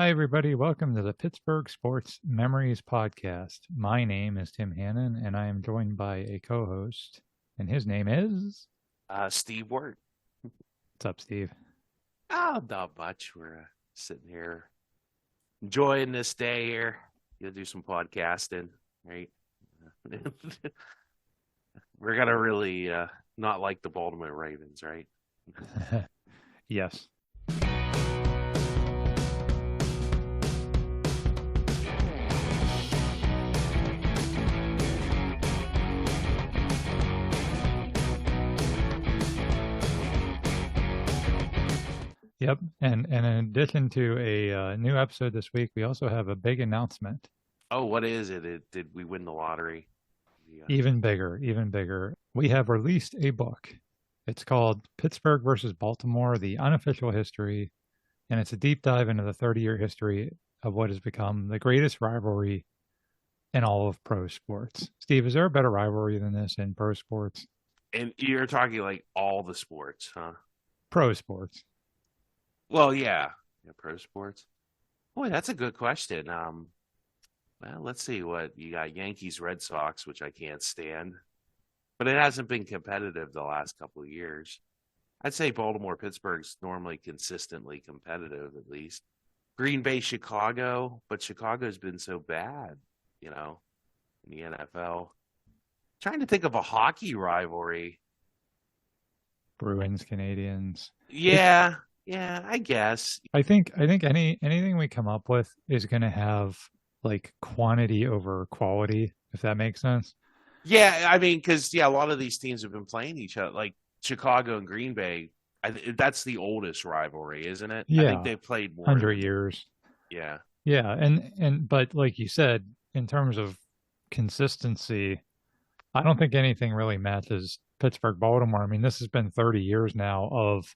Hi, everybody. Welcome to the Pittsburgh Sports Memories Podcast. My name is Tim Hannon, and I am joined by a co host, and his name is. Steve Wirt. What's up, Steve? Oh, not much. We're sitting here enjoying this day here. Gonna do some podcasting, right? We're gonna really not like the Baltimore Ravens, right? Yes. Yep. And in addition to a new episode this week, we also have a big announcement. Oh, what is it? Did we win the lottery? Yeah. Even bigger, even bigger. We have released a book. It's called Pittsburgh versus Baltimore, the unofficial history. And it's a deep dive into the 30-year history of what has become the greatest rivalry in all of pro sports. Steve, is there a better rivalry than this in pro sports? And you're talking like all the sports, huh? Pro sports. Well, yeah, pro sports. Boy, that's a good question. Well, let's see what you got. Yankees, Red Sox, which I can't stand, but it hasn't been competitive the last couple of years. I'd say Baltimore, Pittsburgh's normally consistently competitive, at least. Green Bay, Chicago, but Chicago's been so bad, you know, in the NFL. Trying to think of a hockey rivalry. Bruins, Canadians. It, Yeah, yeah, I guess. I think anything we come up with is going to have like quantity over quality, if that makes sense. Yeah, I mean, because yeah, a lot of these teams have been playing each other, like Chicago and Green Bay. That's the oldest rivalry, isn't it? I think Yeah, they've played more 100 than years. yeah. Yeah, and but like you said, in terms of consistency, I don't think anything really matches Pittsburgh Baltimore. I mean, this has been 30 years now of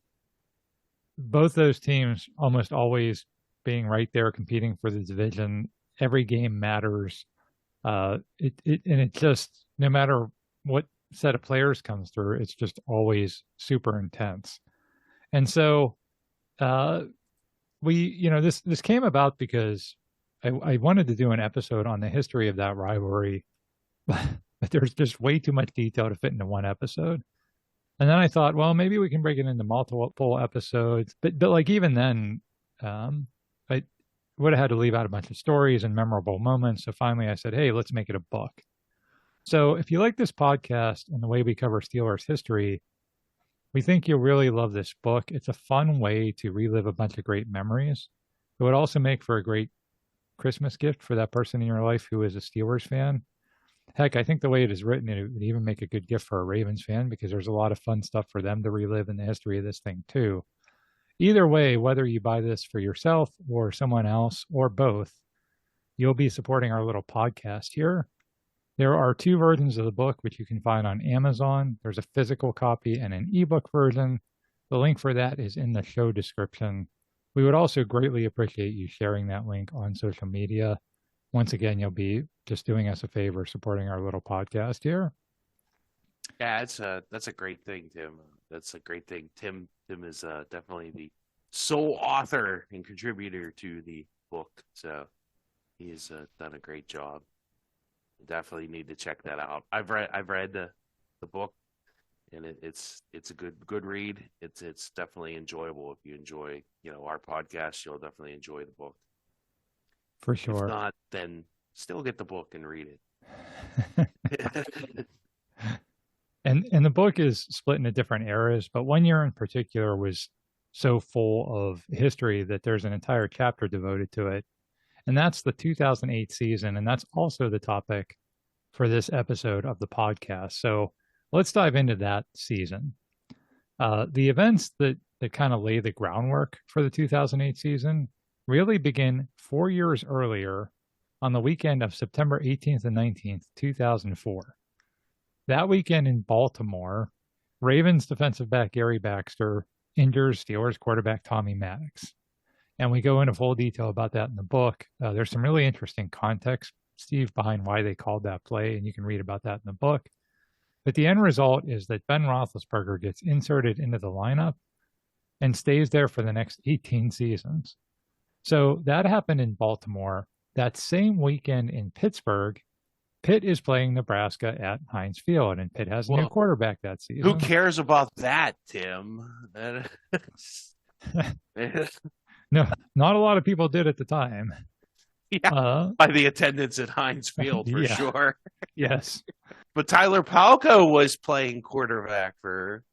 both those teams almost always being right there competing for the division. Every game matters. It just no matter what set of players comes through, it's just always super intense. And so uh, this came about because I wanted to do an episode on the history of that rivalry, but there's just way too much detail to fit into one episode. And then I thought, well, maybe we can break it into multiple episodes. But like even then, I would have had to leave out a bunch of stories and memorable moments. So finally, I said, hey, let's make it a book. So if you like this podcast and the way we cover Steelers history, we think you'll really love this book. It's a fun way to relive a bunch of great memories. It would also make for a great Christmas gift for that person in your life who is a Steelers fan. Heck, I think the way it is written, it would even make a good gift for a Ravens fan because there's a lot of fun stuff for them to relive in the history of this thing, too. Either way, whether you buy this for yourself or someone else or both, you'll be supporting our little podcast here. There are two versions of the book, which you can find on Amazon. There's a physical copy and an ebook version. The link for that is in the show description. We would also greatly appreciate you sharing that link on social media. Once again, you'll be just doing us a favor supporting our little podcast here. Yeah, that's a great thing, Tim. That's a great thing. Tim is definitely the sole author and contributor to the book, so he's done a great job. Definitely need to check that out. I've read the book, and it's a good read. It's definitely enjoyable. If you enjoy our podcast, you'll definitely enjoy the book. For If sure. not, then still get the book and read it. And the book is split into different eras, but one year in particular was so full of history that there's an entire chapter devoted to it. And that's the 2008 season. And that's also the topic for this episode of the podcast. So let's dive into that season. The events that kind of lay the groundwork for the 2008 season really begin 4 years earlier on the weekend of September 18th and 19th, 2004. That weekend in Baltimore, Ravens defensive back Gary Baxter injures Steelers quarterback Tommy Maddox. And we go into full detail about that in the book. There's some really interesting context, Steve, behind why they called that play, and you can read about that in the book. But the end result is that Ben Roethlisberger gets inserted into the lineup and stays there for the next 18 seasons. So that happened in Baltimore. That same weekend in Pittsburgh, Pitt is playing Nebraska at Heinz Field, and Pitt has a new Well, quarterback that who season. cares about that, Tim? No, not a lot of people did at the time. Yeah, Uh, by the attendance at Heinz Field for yeah, sure. yes, But Tyler Palko was playing quarterback for.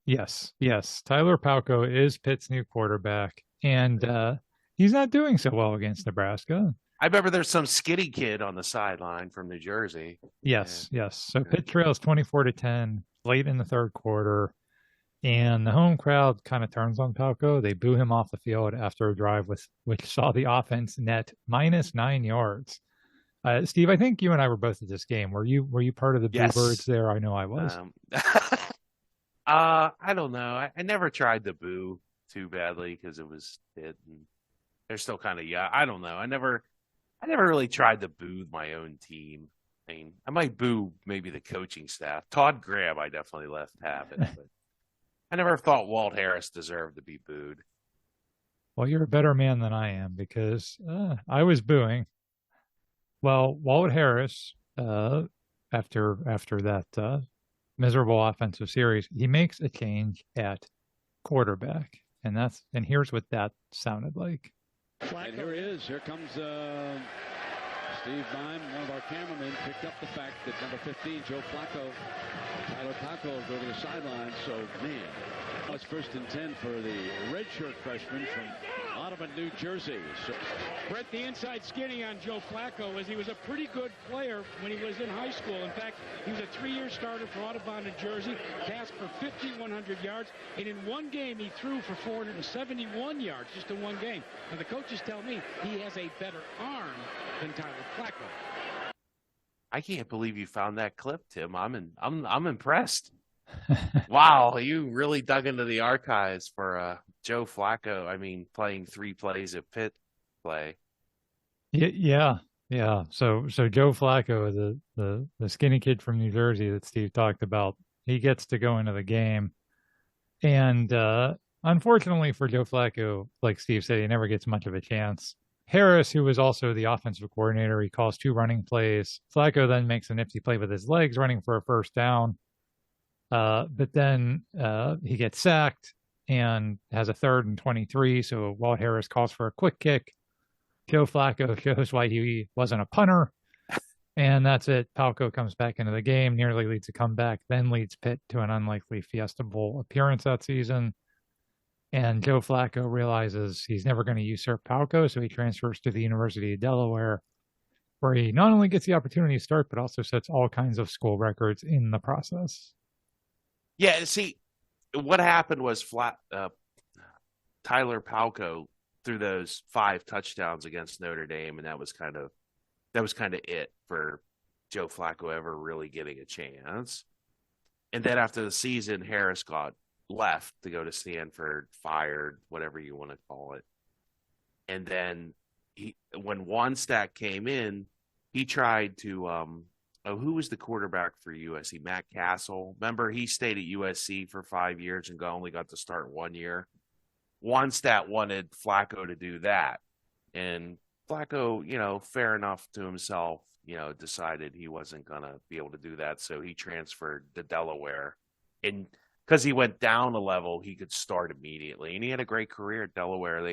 yes, yes. Tyler Palko is Pitt's new quarterback, and he's not doing so well against Nebraska. I remember there's some skinny kid on the sideline from New Jersey. Yeah. Yes, yes. So Pitt trails 24-10 late in the third quarter, and the home crowd kind of turns on Palco. They boo him off the field after a drive which saw the offense net -9 yards. Steve, I think you and I were both at this game. Were you part of the boo birds Yes. there? I know I was. I don't know. I never tried the boo too badly because it was it. And they're still kind of young. I don't know. I never really tried to boo my own team. I mean, I might boo maybe the coaching staff. Todd Graham, I definitely left have it, but I never thought Walt Harris deserved to be booed. Well, you're a better man than I am because I was booing. Well, Walt Harris, after that miserable offensive series, he makes a change at quarterback, and here's what that sounded like. And here he is. Here comes Steve Bime, one of our cameramen, picked up the fact that number 15, Joe Flacco, Tyler Flacco, go to the sideline. So, man, it's 1st and 10 for the redshirt freshman from Audubon, New Jersey. So, Brett, the inside skinny on Joe Flacco was he was a pretty good player when he was in high school. In fact, he was a 3-year starter for Audubon, New Jersey, passed for 5,100 yards, and in one game he threw for 471 yards just in one game. And the coaches tell me he has a better arm than Tyler Flacco. I can't believe you found that clip, Tim. I'm impressed. Wow, you really dug into the archives for Joe Flacco. I mean, playing 3 plays at Pitt play. Yeah, yeah. So Joe Flacco, the skinny kid from New Jersey that Steve talked about, he gets to go into the game, and unfortunately for Joe Flacco, like Steve said, he never gets much of a chance. Harris, who was also the offensive coordinator, he calls 2 running plays. Flacco then makes a nifty play with his legs, running for a first down. But then he gets sacked and has a 3rd and 23. So Walt Harris calls for a quick kick. Joe Flacco shows why he wasn't a punter. And that's it. Palco comes back into the game, nearly leads a comeback, then leads Pitt to an unlikely Fiesta Bowl appearance that season. And Joe Flacco realizes he's never going to usurp Palco, so he transfers to the University of Delaware, where he not only gets the opportunity to start, but also sets all kinds of school records in the process. Yeah, see, what happened was Tyler Palco threw those 5 touchdowns against Notre Dame, and that was kind of it for Joe Flacco ever really getting a chance. And then after the season, Harris got left to go to Stanford, fired, whatever you want to call it. And then when Wannstedt came in, he tried to who was the quarterback for USC? Matt Castle. Remember, he stayed at USC for 5 years and only got to start 1 year. Wannstedt wanted Flacco to do that. And Flacco, fair enough to himself, decided he wasn't going to be able to do that. So he transferred to Delaware. And because he went down a level, he could start immediately. And he had a great career at Delaware.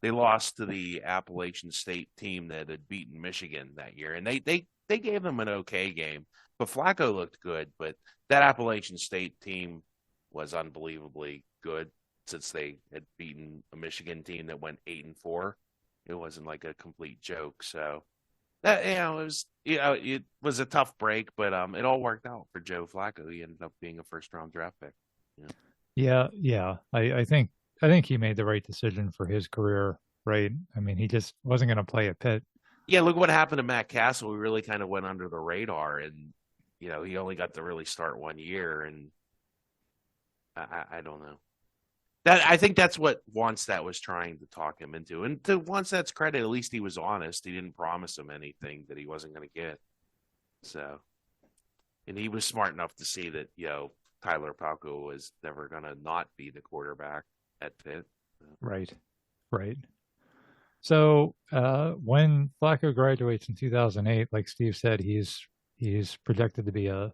They lost to the Appalachian State team that had beaten Michigan that year. And they gave them an okay game. But Flacco looked good. But that Appalachian State team was unbelievably good since they had beaten a Michigan team that went 8-4. It wasn't like a complete joke. So that it was a tough break, but it all worked out for Joe Flacco. He ended up being a 1st-round draft pick. Yeah. I think he made the right decision for his career, right? I mean, he just wasn't going to play at Pitt. Yeah, look what happened to Matt Castle. We really kind of went under the radar, and he only got to really start 1 year, and I don't know. I think that's what Wannstedt was trying to talk him into. And to Wannstedt's credit, at least he was honest. He didn't promise him anything that he wasn't going to get. So, and he was smart enough to see that, Tyler Palco was never going to not be the quarterback at Pitt. Right. So when Flacco graduates in 2008, like Steve said, he's projected to be a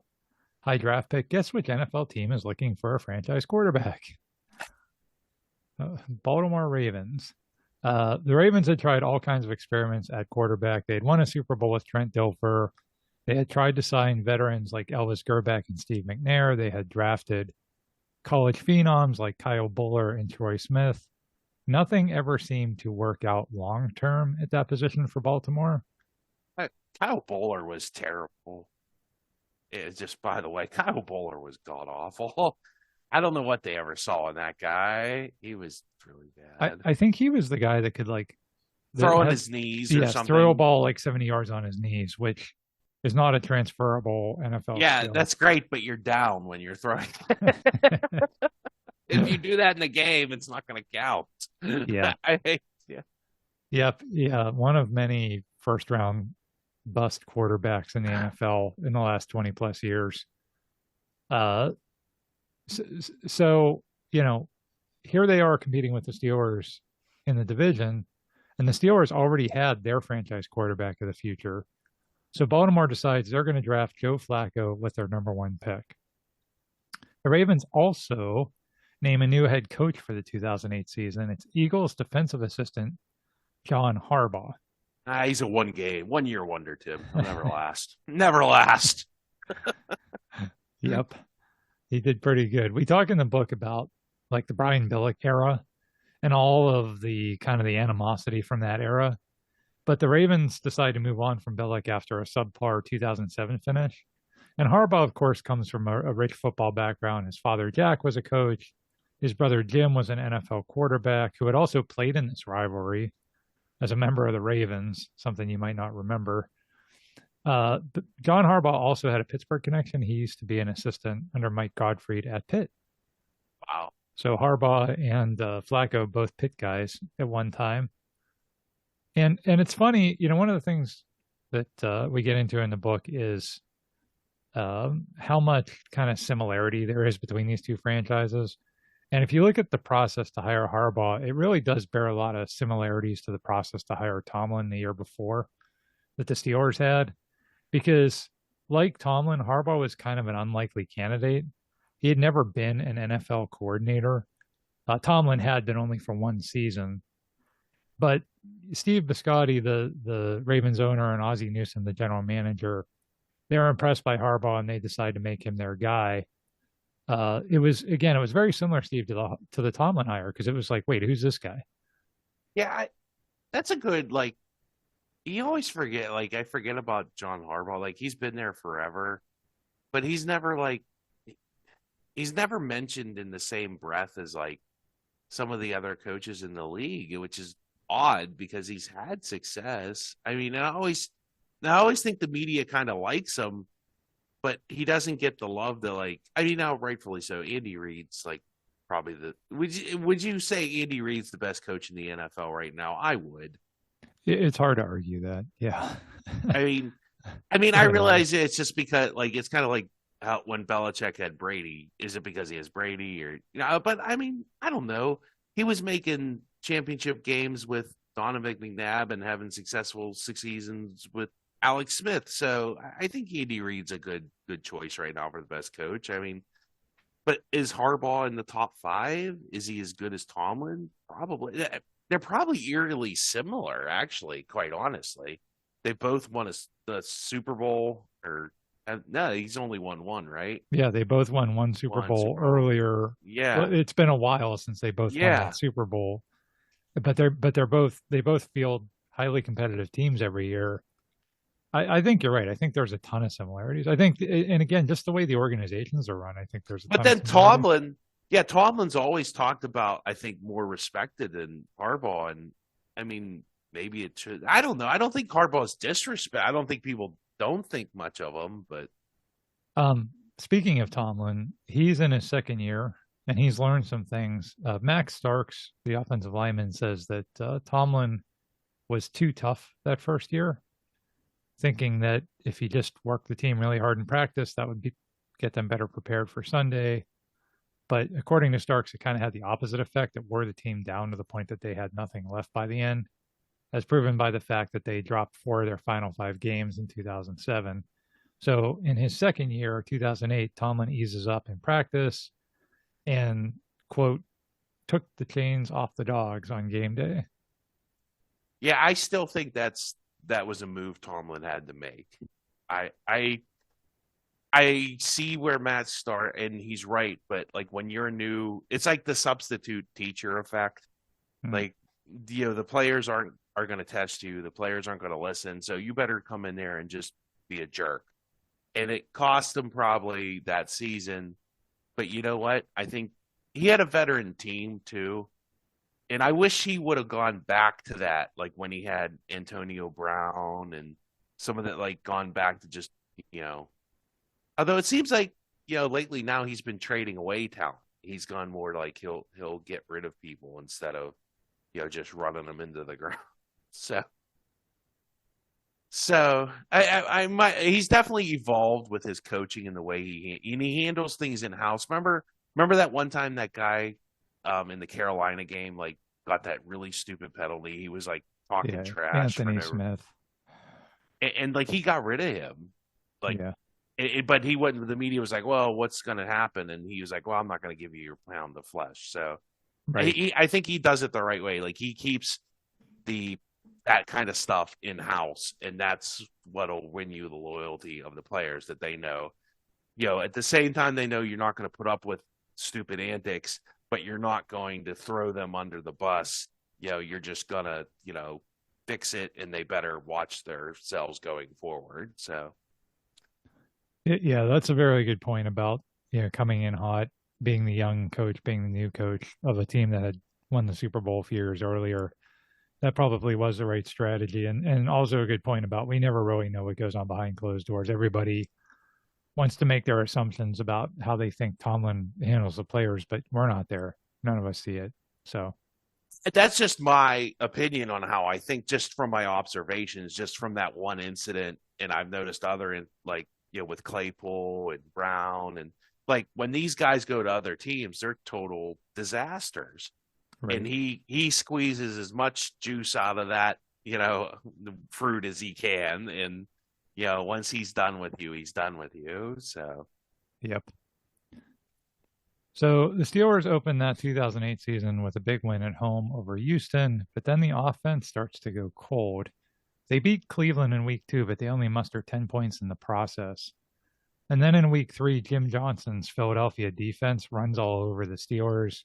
high draft pick. Guess which NFL team is looking for a franchise quarterback? Baltimore Ravens. The Ravens had tried all kinds of experiments at quarterback. They had won a Super Bowl with Trent Dilfer. They had tried to sign veterans like Elvis Grbac and Steve McNair. They had drafted college phenoms like Kyle Buller and Troy Smith. Nothing ever seemed to work out long term at that position for Baltimore. Kyle Bowler was terrible. It's just, by the way, Kyle Bowler was god awful. I don't know what they ever saw in that guy. He was really bad. I think he was the guy that could like throw on his knees or something. Throw a ball like 70 yards on his knees, which is not a transferable NFL skill. That's great, but you're down when you're throwing. If you do that in the game, it's not going to count. Yeah. Yep. Yeah. One of many first round bust quarterbacks in the NFL in the last 20 plus years. So, here they are competing with the Steelers in the division, and the Steelers already had their franchise quarterback of the future. So Baltimore decides they're going to draft Joe Flacco with their number 1 pick. The Ravens also name a new head coach for the 2008 season. It's Eagles defensive assistant John Harbaugh. He's a 1-year wonder, Tim. He'll never last. Never last. Yep. He did pretty good. We talk in the book about like the Brian Billick era and all of the kind of the animosity from that era. But the Ravens decided to move on from Billick after a subpar 2007 finish. And Harbaugh, of course, comes from a rich football background. His father, Jack, was a coach. His brother, Jim, was an NFL quarterback who had also played in this rivalry as a member of the Ravens, something you might not remember. But John Harbaugh also had a Pittsburgh connection. He used to be an assistant under Mike Gottfried at Pitt. Wow. So Harbaugh and Flacco, both Pitt guys at one time. And it's funny, one of the things that we get into in the book is how much kind of similarity there is between these two franchises. And if you look at the process to hire Harbaugh, it really does bear a lot of similarities to the process to hire Tomlin the year before that the Steelers had. Because like Tomlin, Harbaugh was kind of an unlikely candidate. He had never been an NFL coordinator. Tomlin had been only for 1 season. But Steve Biscotti, the Ravens owner, and Ozzie Newsome, the general manager, they were impressed by Harbaugh and they decided to make him their guy. It was very similar, Steve, to the Tomlin hire, because it was like, wait, who's this guy? Yeah, that's a good, like, you always forget, like, I forget about John Harbaugh. Like, he's been there forever, but he's never mentioned in the same breath as, like, some of the other coaches in the league, which is odd because he's had success. I mean, I always think the media kind of likes him, but he doesn't get the love that, like, I mean, now rightfully so. Andy Reid's like probably would you say Andy Reid's the best coach in the NFL right now? I would. It's hard to argue that. Yeah. I mean, I realize it's just because, like, it's kind of like how when Belichick had Brady. Is it because he has Brady or, but I mean, I don't know. He was making championship games with Donovan McNabb and having successful 6 seasons with Alex Smith. So I think Andy Reid's a good choice right now for the best coach. I mean, but is Harbaugh in the top 5? Is he as good as Tomlin? Probably. They're probably eerily similar, actually, quite honestly. They both won the Super Bowl, or no, he's only won 1, right? Yeah, they both won 1 Super Bowl earlier. Yeah. It's been a while since they both won that Super Bowl. But they both field highly competitive teams every year. I think you're right. I think there's a ton of similarities. I think, and again, just the way the organizations are run, I think there's a ton But then of similarities. Tomlin's always talked about, I think, more respected than Harbaugh. And I mean, maybe it should. I don't know. I don't think Harbaugh's disrespect. I don't think people don't think much of him. But speaking of Tomlin, he's in his 2nd year and he's learned some things. Max Starks, the offensive lineman, says that Tomlin was too tough that first year, thinking that if he just worked the team really hard in practice, that would get them better prepared for Sunday. But according to Starks, it kind of had the opposite effect. It wore the team down to the point that they had nothing left by the end. as proven by the fact that they dropped 4 of their final 5 games in 2007. So in his second year, 2008, Tomlin eases up in practice and, quote, took the chains off the dogs on game day. Yeah, I still think that was a move Tomlin had to make. I see where Matt's start, and he's right. But like when you're new, it's like the substitute teacher effect. Like the players are going to test you. The players aren't going to listen. So you better come in there and just be a jerk. And it cost him probably that season. But you know what? I think he had a veteran team too. And I wish he would have gone back to that, like when he had Antonio Brown and some of that, like gone back to just, you know, although it seems like, lately now he's been trading away talent. He's gone more like he'll get rid of people instead of, just running them into the ground. So I might, he's definitely evolved with his coaching and the way he handles things in house. Remember that one time that guy in the Carolina game like got that really stupid penalty. He was like talking trash. Anthony Smith. And like he got rid of him. Like but he wouldn't. The media was like, "Well, what's going to happen?" And he was like, "Well, I'm not going to give you your pound of flesh." So, I think he does it the right way. Like he keeps that kind of stuff in house, and that's what'll win you the loyalty of the players that they know. At the same time, they know you're not going to put up with stupid antics, but you're not going to throw them under the bus. You're just gonna, fix it, and they better watch themselves going forward. So. Yeah, that's a very good point about coming in hot, being the young coach, being the new coach of a team that had won the Super Bowl a few years earlier. That probably was the right strategy, and also a good point about we never really know what goes on behind closed doors. Everybody wants to make their assumptions about how they think Tomlin handles the players, but we're not there. None of us see it. So that's just my opinion on how I think, just from my observations, just from that one incident, and I've noticed other with Claypool and Brown, and like when these guys go to other teams, they're total disasters. Right. And he squeezes as much juice out of that, the fruit as he can. And, once he's done with you, he's done with you. So, yep. So the Steelers opened that 2008 season with a big win at home over Houston, but then the offense starts to go cold. They beat Cleveland in week 2, but they only muster 10 points in the process. And then in week 3, Jim Johnson's Philadelphia defense runs all over the Steelers.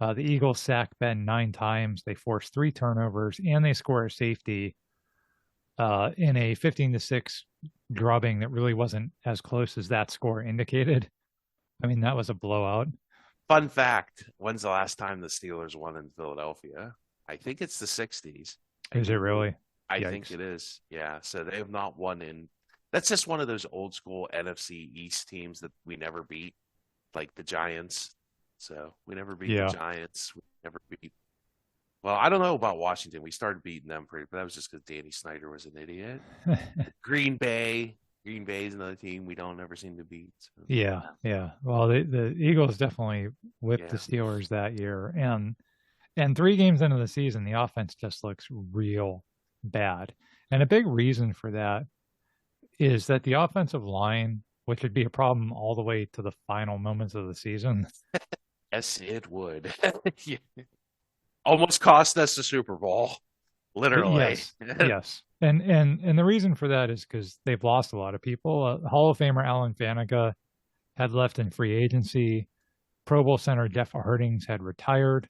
The Eagles sack Ben 9 times. They force 3 turnovers, and they score a safety in a 15-6 drubbing that really wasn't as close as that score indicated. I mean, that was a blowout. Fun fact, when's the last time the Steelers won in Philadelphia? I think it's the 60s. Is it really? I think it is. Yeah. So they have not won in. That's just one of those old school NFC East teams that we never beat, like the Giants. So we never beat the Giants. We never beat. Well, I don't know about Washington. We started beating them but that was just because Danny Snyder was an idiot. Green Bay is another team we don't ever seem to beat. So. Yeah. Well, the Eagles definitely whipped the Steelers that year, and 3 games into the season, the offense just looks real bad. And a big reason for that is that the offensive line, which would be a problem all the way to the final moments of the season. Yes, it would. Almost cost us the Super Bowl, literally. Yes. And the reason for that is because they've lost a lot of people. Hall of Famer Alan Faneca had left in free agency. Pro Bowl center Jeff Hardings had retired.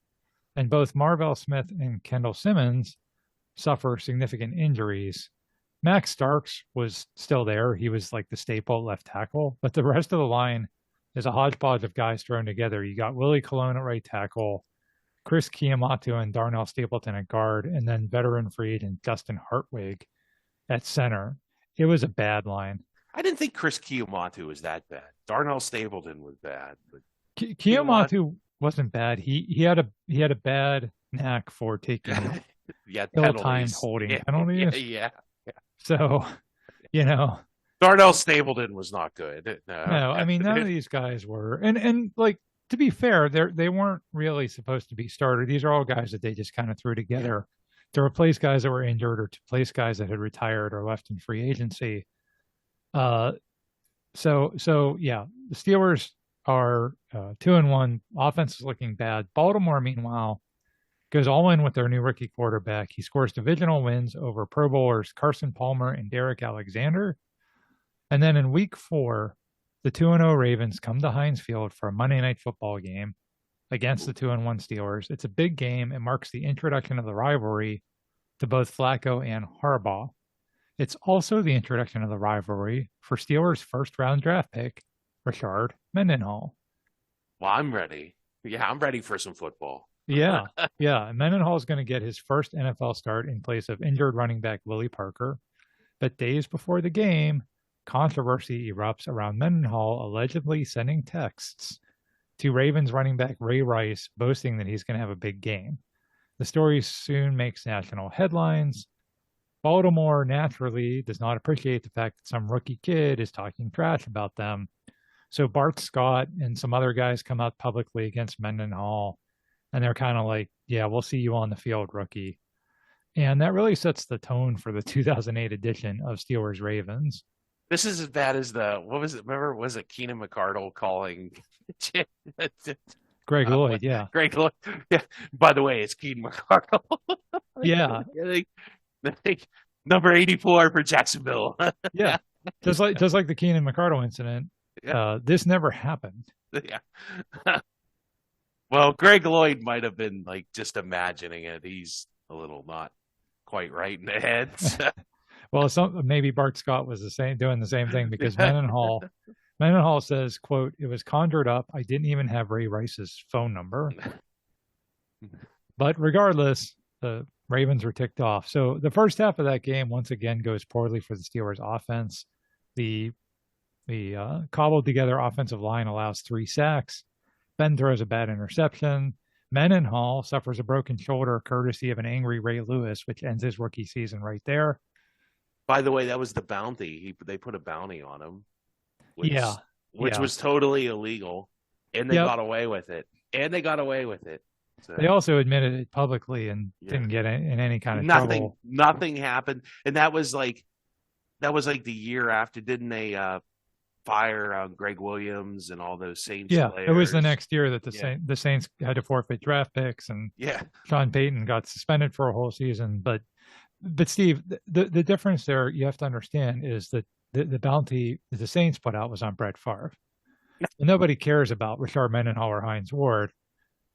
And both Marvell Smith and Kendall Simmons suffer significant injuries. Max Starks was still there. He was like the staple left tackle. But the rest of the line is a hodgepodge of guys thrown together. You got Willie Colon at right tackle, Chris Kiamato and Darnell Stapleton at guard, and then veteran free agent Justin Hartwig at center. It was a bad line. I didn't think Chris Kiamato was that bad. Darnell Stapleton was bad, but Kiamato wasn't bad. He had a bad knack for taking ill-timed holding penalties. Yeah. So, Darnell Stapleton was not good. No, I mean, none of these guys were, and like, to be fair, they weren't really supposed to be started. These are all guys that they just kind of threw together to replace guys that were injured or to place guys that had retired or left in free agency. So yeah, the Steelers are 2-1. Offense is looking bad. Baltimore, meanwhile, goes all in with their new rookie quarterback. He scores divisional wins over Pro Bowlers Carson Palmer and Derek Alexander. And then in week 4, the 2-0 Ravens come to Heinz Field for a Monday Night Football game against the 2-1 Steelers. It's a big game. It marks the introduction of the rivalry to both Flacco and Harbaugh. It's also the introduction of the rivalry for Steelers' first-round draft pick, Rashard Mendenhall. Well, I'm ready. Yeah, I'm ready for some football. Yeah. Mendenhall is going to get his first NFL start in place of injured running back Willie Parker. But days before the game, controversy erupts around Mendenhall allegedly sending texts to Ravens running back Ray Rice, boasting that he's going to have a big game. The story soon makes national headlines. Baltimore naturally does not appreciate the fact that some rookie kid is talking trash about them. So Bart Scott and some other guys come out publicly against Mendenhall, and they're kind of like, yeah, we'll see you on the field, rookie. And that really sets the tone for the 2008 edition of Steelers Ravens. This is as bad as what was it? Remember, was it Keenan McCardle calling Greg Lloyd? Yeah. Greg Lloyd. Yeah. By the way, it's Keenan McCardle. Yeah. Number 84 for Jacksonville. Yeah. Just like the Keenan McCardle incident. Yeah. This never happened. Yeah. Well, Greg Lloyd might have been like just imagining it. He's a little not quite right in the head. So. Well, maybe Bart Scott was doing the same thing, because Mendenhall says, quote, "It was conjured up. I didn't even have Ray Rice's phone number." But regardless, the Ravens were ticked off. So the first half of that game once again goes poorly for the Steelers offense. The cobbled together offensive line allows 3 sacks. Ben throws a bad interception. Mendenhall suffers a broken shoulder courtesy of an angry Ray Lewis, which ends his rookie season right there. By the way, that was the bounty. They put a bounty on him. Which was totally illegal, and they got away with it. So, they also admitted it publicly and didn't get in any kind of trouble. Nothing happened, and that was like the year after. Didn't they fire Greg Williams and all those Saints players? It was the next year that the Saints had to forfeit draft picks, and Sean Payton got suspended for a whole season. But Steve, the difference there you have to understand is that the bounty that the Saints put out was on Brett Favre. Nobody cares about Rashard Mendenhall or Hines Ward.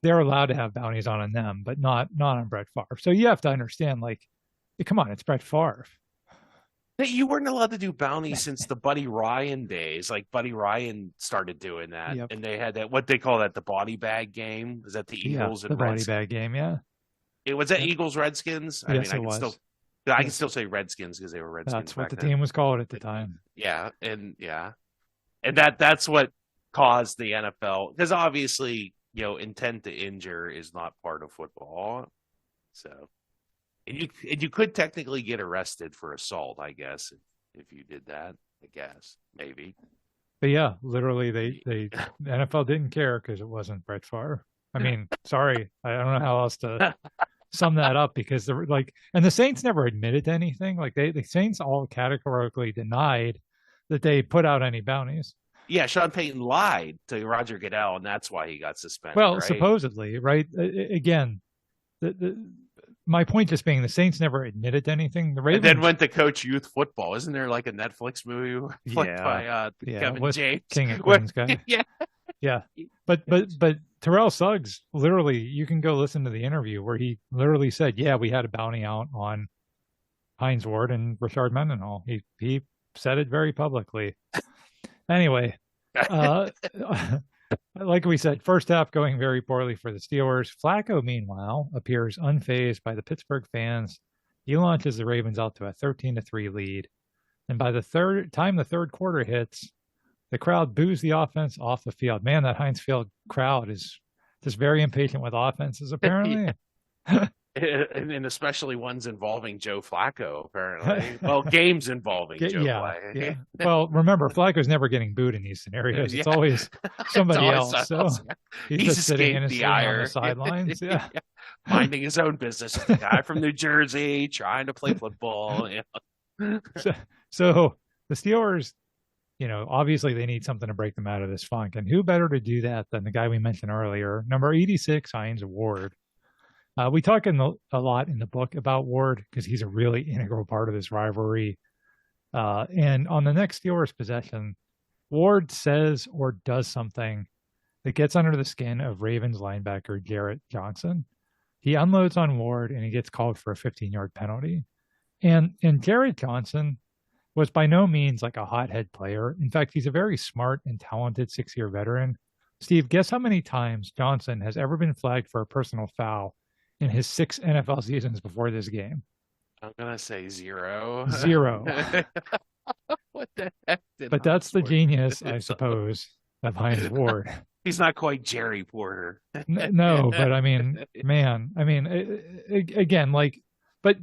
They're allowed to have bounties on them, but not on Brett Favre. So you have to understand, like, come on, it's Brett Favre. You weren't allowed to do bounties since the Buddy Ryan days. Like, Buddy Ryan started doing that, and they had that, what they call that, the body bag game. Is that the Eagles and the body bag game? Yeah. It was that Eagles Redskins. I can still say Redskins because they were Redskins. That's what the team was called at the time. Yeah, and that's what caused the NFL, because obviously, intent to injure is not part of football. So, and you could technically get arrested for assault, I guess, if you did that. I guess maybe. But yeah, literally, the NFL didn't care because it wasn't Brett Favre. I mean, sorry, I don't know how else to sum that up, because and the Saints never admitted to anything. Like the Saints all categorically denied that they put out any bounties. Yeah, Sean Payton lied to Roger Goodell, and that's why he got suspended. Well, right? Supposedly, right? Again, my point just being the Saints never admitted to anything. The Ravens then went to coach youth football. Isn't there like a Netflix movie by Kevin James, King of Queens guy? Yeah. But Terrell Suggs, literally, you can go listen to the interview where he literally said, "Yeah, we had a bounty out on Hines Ward and Rashard Mendenhall." He said it very publicly. Anyway, like we said, first half going very poorly for the Steelers. Flacco, meanwhile, appears unfazed by the Pittsburgh fans. He launches the Ravens out to a 13-3 lead. And by the third quarter hits, the crowd boos the offense off the field. Man, that Heinz Field crowd is just very impatient with offenses, apparently. And especially ones involving Joe Flacco, apparently. Well, games involving Joe Flacco. Yeah. Well, remember, Flacco's never getting booed in these scenarios. It's always somebody else. So he's just sitting in his seat on the sidelines. Yeah. minding his own business. The guy from New Jersey trying to play football. So the Steelers, obviously they need something to break them out of this funk. And who better to do that than the guy we mentioned earlier, number 86, Hines Ward. We talk a lot in the book about Ward because he's a really integral part of this rivalry. And on the next Steelers possession, Ward says or does something that gets under the skin of Ravens linebacker Jarrett Johnson. He unloads on Ward and he gets called for a 15-yard penalty. And Jarrett Johnson was by no means like a hothead player. In fact, he's a very smart and talented 6-year veteran. Steve, guess how many times Johnson has ever been flagged for a personal foul in his 6 NFL seasons before this game? I'm going to say 0. 0. What the heck? But that's the genius, I suppose, of Hines Ward. He's not quite Jerry Porter. No, but I mean, man, again, but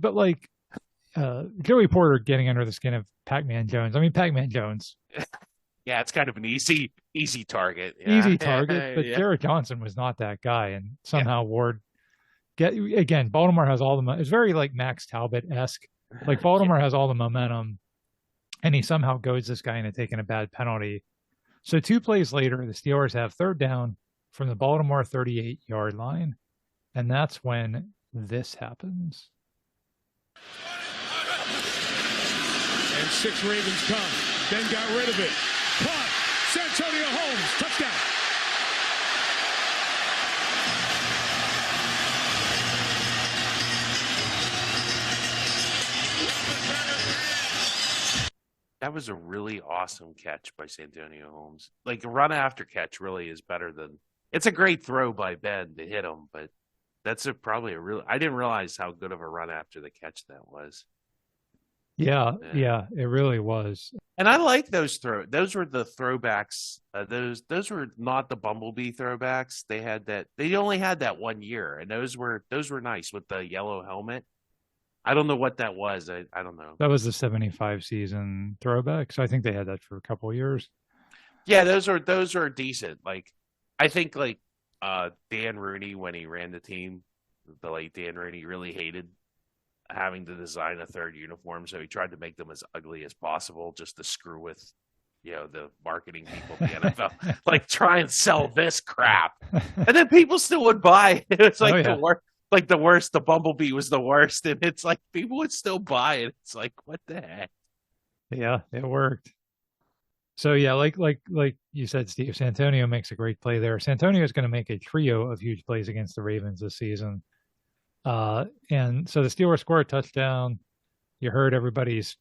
Joey Porter getting under the skin of Pac-Man Jones. I mean, Pac-Man Jones. Yeah, it's kind of an easy target. Yeah. Easy target, but Jarrett Johnson was not that guy, and somehow Ward. Baltimore has all the. It's very like Max Talbot-esque. Like Baltimore has all the momentum, and he somehow goads this guy into taking a bad penalty. So 2 plays later, the Steelers have 3rd down from the Baltimore 38-yard line, and that's when this happens. And 6 Ravens come. Then got rid of it. Caught. Santonio Holmes. Touchdown. That was a really awesome catch by Santonio Holmes. Like a run after catch really is better than it's a great throw by Ben to hit him, but that's probably a real. I didn't realize how good of a run after the catch that was. Yeah, it really was. And I like those Those were the throwbacks. Those were not the Bumblebee throwbacks. They had that. They only had that 1 year, and those were nice with the yellow helmet. I don't know what that was. I don't know. That was the 75 season throwback. So I think they had that for a couple of years. Yeah, those are decent. Like I think like Dan Rooney when he ran the team, the late Dan Rooney really hated having to design a 3rd uniform, so he tried to make them as ugly as possible just to screw with the marketing people at the NFL. Like try and sell this crap. And then people still would buy it. It's like the worst. Like the worst, the Bumblebee was the worst, and it's like people would still buy it. It's like, what the heck? Yeah, it worked. So yeah, like you said, Steve, Santonio makes a great play there. Santonio is going to make a trio of huge plays against the Ravens this season. And so the Steelers score a touchdown. You heard everybody's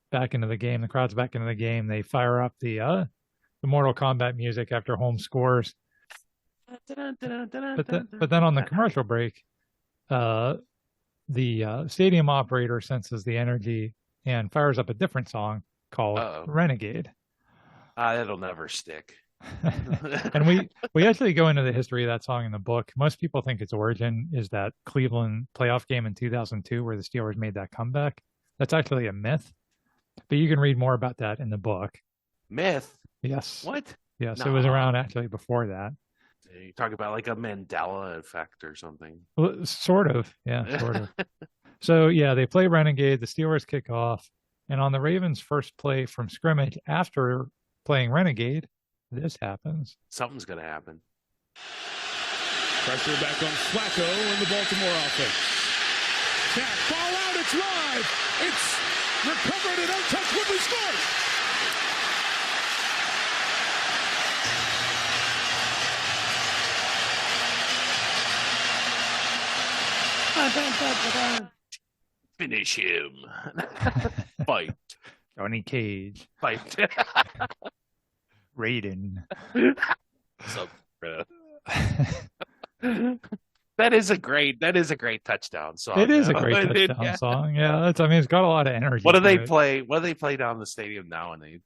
back into the game. The crowd's back into the game. They fire up the Mortal Kombat music after Holmes scores. But then on the commercial break, the stadium operator senses the energy and fires up a different song called Renegade. That'll never stick. And we actually go into the history of that song in the book. Most people think its origin is that Cleveland playoff game in 2002 where the Steelers made that comeback. That's actually a myth, but you can read more about that in the book. Myth? Yes. What? Yes, no. It was around actually before that. You talk about like a Mandela effect or something. Well, sort of. Yeah, sort of. So, yeah, they play Renegade. The Steelers kick off. And on the Ravens' first play from scrimmage after playing Renegade, this happens. Something's going to happen. Pressure back on Flacco and the Baltimore offense. Snap, ball out, it's live. It's recovered and untouched. Woodley scores. Finish him. Fight. Johnny Cage. Fight. Raiden. That is a great touchdown song. It is a great touchdown song. Yeah, it's got a lot of energy. What do they play? What do they play down the stadium now? And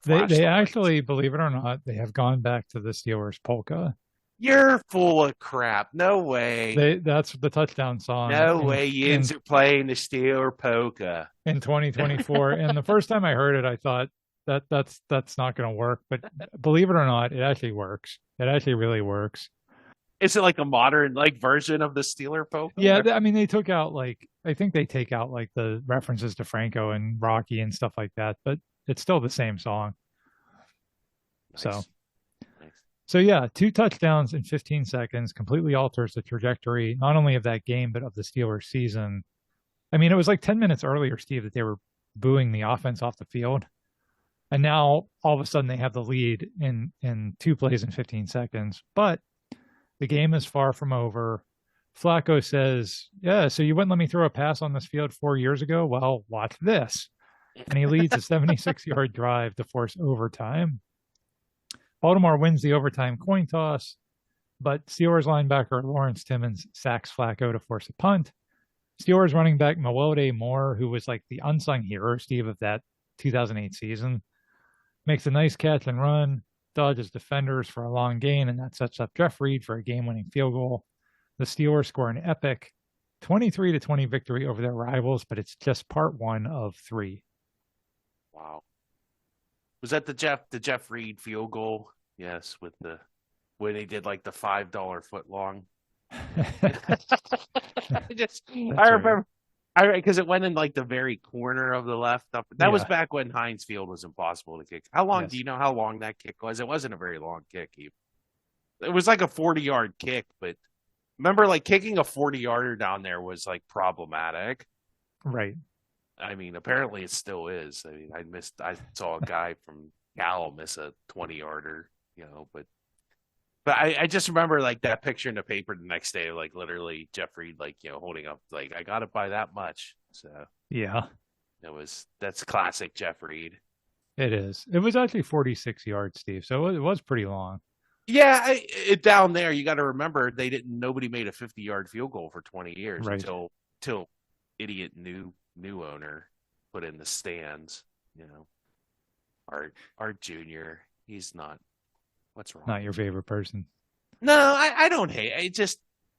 they actually, believe it or not, they have gone back to the Steelers polka. You're full of crap. No way. That's the touchdown song. No way Yins are playing the Steeler polka. In 2024. And the first time I heard it, I thought that's not going to work. But believe it or not, it actually works. It actually really works. Is it like a modern like version of the Steeler polka? Yeah, I mean, they took out I think they take out like the references to Franco and Rocky and stuff like that, but it's still the same song. So, Nice. Nice. so yeah, 2 touchdowns in 15 seconds completely alters the trajectory, not only of that game, but of the Steelers season. I mean, it was like 10 minutes earlier, Steve, that they were booing the offense off the field. And now all of a sudden they have the lead in 2 plays in 15 seconds. But the game is far from over. Flacco says, "Yeah, so you wouldn't let me throw a pass on this field 4 years ago? Well, watch this." And he leads a 76-yard drive to force overtime. Baltimore wins the overtime coin toss, but Steelers linebacker Lawrence Timmons sacks Flacco to force a punt. Steelers running back Mewode Moore, who was like the unsung hero, Steve, of that 2008 season, makes a nice catch and run, dodges defenders for a long gain, and that sets up Jeff Reed for a game-winning field goal. The Steelers score an epic 23-20 victory over their rivals, but it's just part one of 3. Wow. Was that the Jeff Reed field goal? Yes, with the when he did like the $5 foot long. I remember because it went in like the very corner of the left up. That was back when Heinz Field was impossible to kick. How long do you know how long that kick was? It wasn't a very long kick. It was like a 40-yard kick, but remember like kicking a 40-yarder down there was like problematic. Right. I mean, apparently it still is. I mean, I saw a guy from Cal miss a 20-yarder, but I just remember like that picture in the paper the next day, like literally Jeff Reed, like, holding up, like, I got it by that much. So yeah, that's classic Jeff Reed. It is. It was actually 46 yards, Steve. So it was pretty long. Yeah. Down there, you got to remember nobody made a 50-yard field goal for 20 years until idiot new owner put in the stands, Art Jr. He's not. What's wrong? Not your favorite person. No, I don't hate.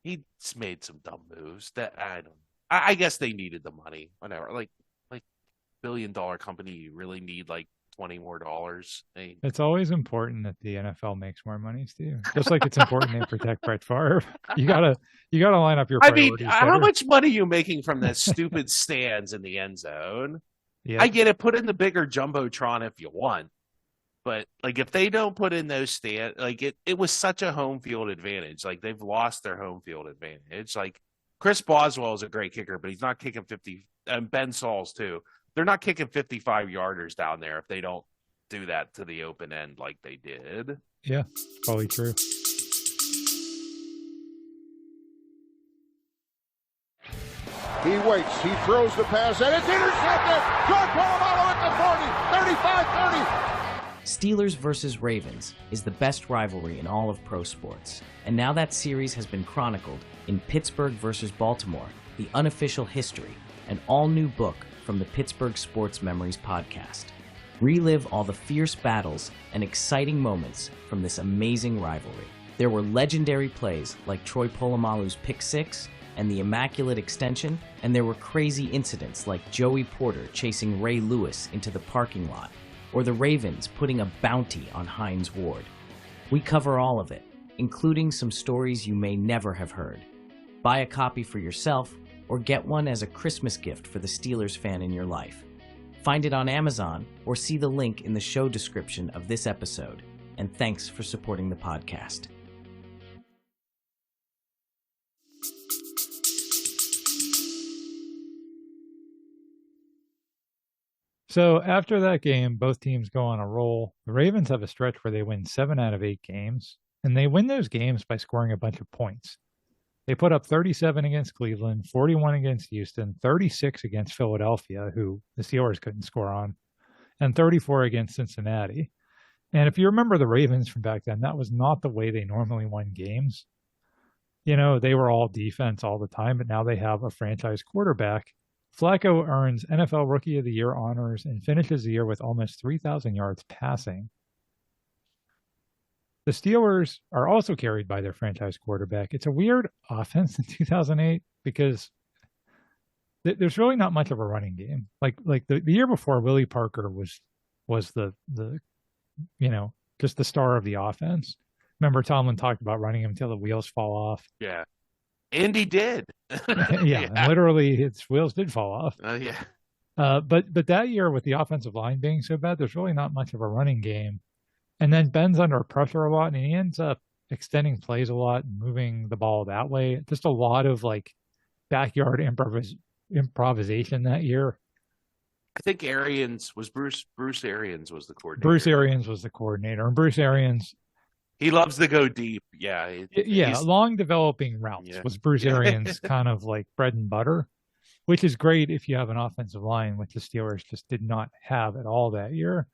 He's made some dumb moves that I don't. I guess they needed the money. Whatever. Like $1 billion company, you really need like $20 more. It's always important that the NFL makes more money, Steve. Just like it's important they protect Brett Favre. You gotta line up your priorities. I mean, how much money are you making from that stupid stands in the end zone? Yeah. I get it. Put in the bigger jumbotron if you want. But like if they don't put in those stands, like it was such a home field advantage. Like they've lost their home field advantage. Like Chris Boswell is a great kicker, but he's not kicking 50. And Ben Sauls too. They're not kicking 55-yarders down there if they don't do that to the open end like they did. Yeah, probably true. He waits. He throws the pass, and it's intercepted. George Polamalu at the 40, 35, 30. Steelers versus Ravens is the best rivalry in all of pro sports, and now that series has been chronicled in Pittsburgh versus Baltimore, the unofficial history, an all-new book from the Pittsburgh Sports Memories podcast. Relive all the fierce battles and exciting moments from this amazing rivalry. There were legendary plays like Troy Polamalu's pick six and the immaculate extension, and there were crazy incidents like Joey Porter chasing Ray Lewis into the parking lot, or the Ravens putting a bounty on Hines Ward. We cover all of it, including some stories you may never have heard. Buy a copy for yourself, or get one as a Christmas gift for the Steelers fan in your life. Find it on Amazon, or see the link in the show description of this episode. And thanks for supporting the podcast. So after that game, both teams go on a roll. The Ravens have a stretch where they win 7 out of 8 games, and they win those games by scoring a bunch of points. They put up 37 against Cleveland, 41 against Houston, 36 against Philadelphia, who the Steelers couldn't score on, and 34 against Cincinnati. And if you remember the Ravens from back then, that was not the way they normally won games. They were all defense all the time, but now they have a franchise quarterback. Flacco earns NFL Rookie of the Year honors and finishes the year with almost 3,000 yards passing. The Steelers are also carried by their franchise quarterback. It's a weird offense in 2008 because there's really not much of a running game. Like the year before, Willie Parker was the just the star of the offense. Remember Tomlin talked about running him until the wheels fall off. Yeah. And he did. Yeah, and literally his wheels did fall off. Yeah. But that year with the offensive line being so bad, there's really not much of a running game. And then Ben's under pressure a lot, and he ends up extending plays a lot and moving the ball that way. Just a lot of like backyard improvisation that year. I think Arians was Bruce Arians was the coordinator. Bruce Arians was the coordinator, and Bruce Arians, he loves to go deep. Yeah. Long developing routes was Bruce Arians' kind of like bread and butter, which is great if you have an offensive line, which the Steelers just did not have at all that year.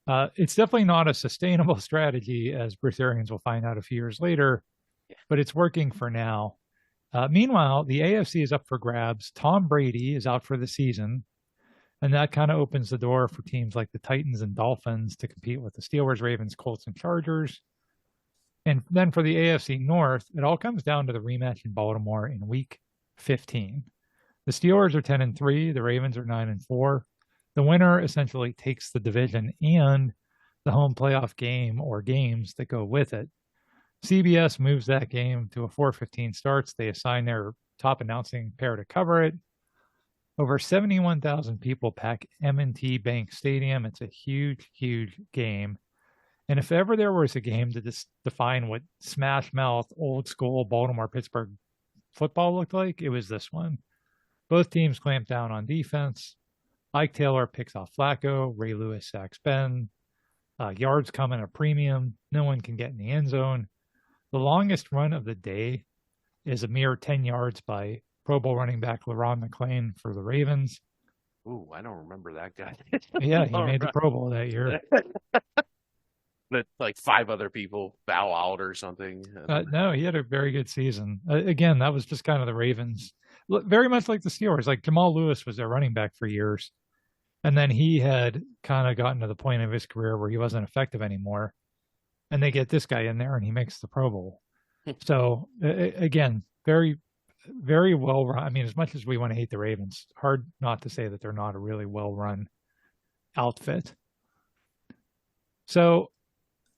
It's definitely not a sustainable strategy, as Bruce Arians will find out a few years later, but it's working for now. Meanwhile, the AFC is up for grabs. Tom Brady is out for the season, and that kind of opens the door for teams like the Titans and Dolphins to compete with the Steelers, Ravens, Colts, and Chargers. And then for the AFC North, it all comes down to the rematch in Baltimore in Week 15. The Steelers are 10-3. The Ravens are 9-4. The winner essentially takes the division and the home playoff game or games that go with it. CBS moves that game to a 4:15 starts. They assign their top announcing pair to cover it. Over 71,000 people pack M&T Bank Stadium. It's a huge, huge game. And if ever there was a game to just define what smash mouth, old school Baltimore-Pittsburgh football looked like, it was this one. Both teams clamped down on defense. Ike Taylor picks off Flacco. Ray Lewis sacks Ben. Yards come in a premium. No one can get in the end zone. The longest run of the day is a mere 10 yards by Pro Bowl running back LeRon McClain for the Ravens. Ooh, I don't remember that guy. Yeah, he made the Pro Bowl that year. But like 5 other people bow out or something. No, he had a very good season. Again, that was just kind of the Ravens. Very much like the Steelers. Like Jamal Lewis was their running back for years. And then he had kind of gotten to the point of his career where he wasn't effective anymore. And they get this guy in there and he makes the Pro Bowl. So again, very, very well run. I mean, as much as we want to hate the Ravens, hard not to say that they're not a really well run outfit. So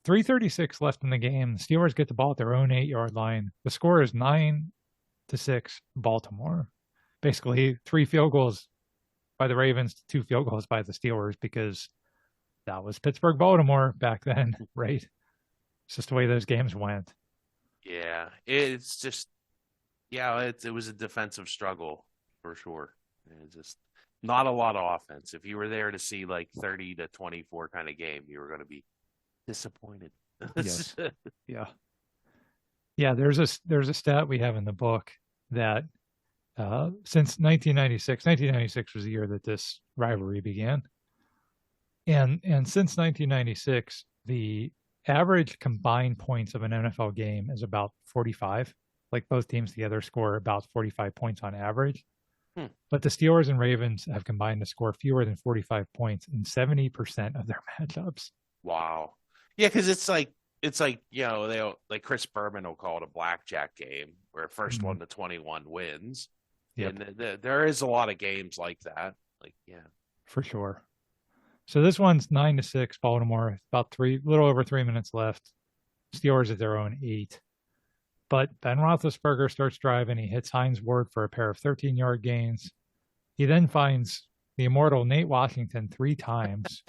3:36 left in the game. The Steelers get the ball at their own 8-yard line. The score is 9-6 Baltimore. Basically 3 field goals by the Ravens, 2 field goals by the Steelers, because that was Pittsburgh, Baltimore back then, right? It's just the way those games went. Yeah, it's just, it was a defensive struggle for sure. It's just not a lot of offense. If you were there to see like 30-24 kind of game, you were going to be disappointed. Yes. Yeah. There's a stat we have in the book that since 1996 was the year that this rivalry began. And since 1996, the average combined points of an NFL game is about 45. Like both teams together score about 45 points on average. But the Steelers and Ravens have combined to score fewer than 45 points in 70% of their matchups. Wow. Yeah, because it's like they like Chris Berman will call it a blackjack game where first 1 to 21 wins. Yep. And there is a lot of games like that. Like, yeah, for sure. So this one's 9-6 Baltimore. About little over 3 minutes left. Steelers at their own 8. But Ben Roethlisberger starts driving. He hits Hines Ward for a pair of 13-yard gains. He then finds the immortal Nate Washington 3 times.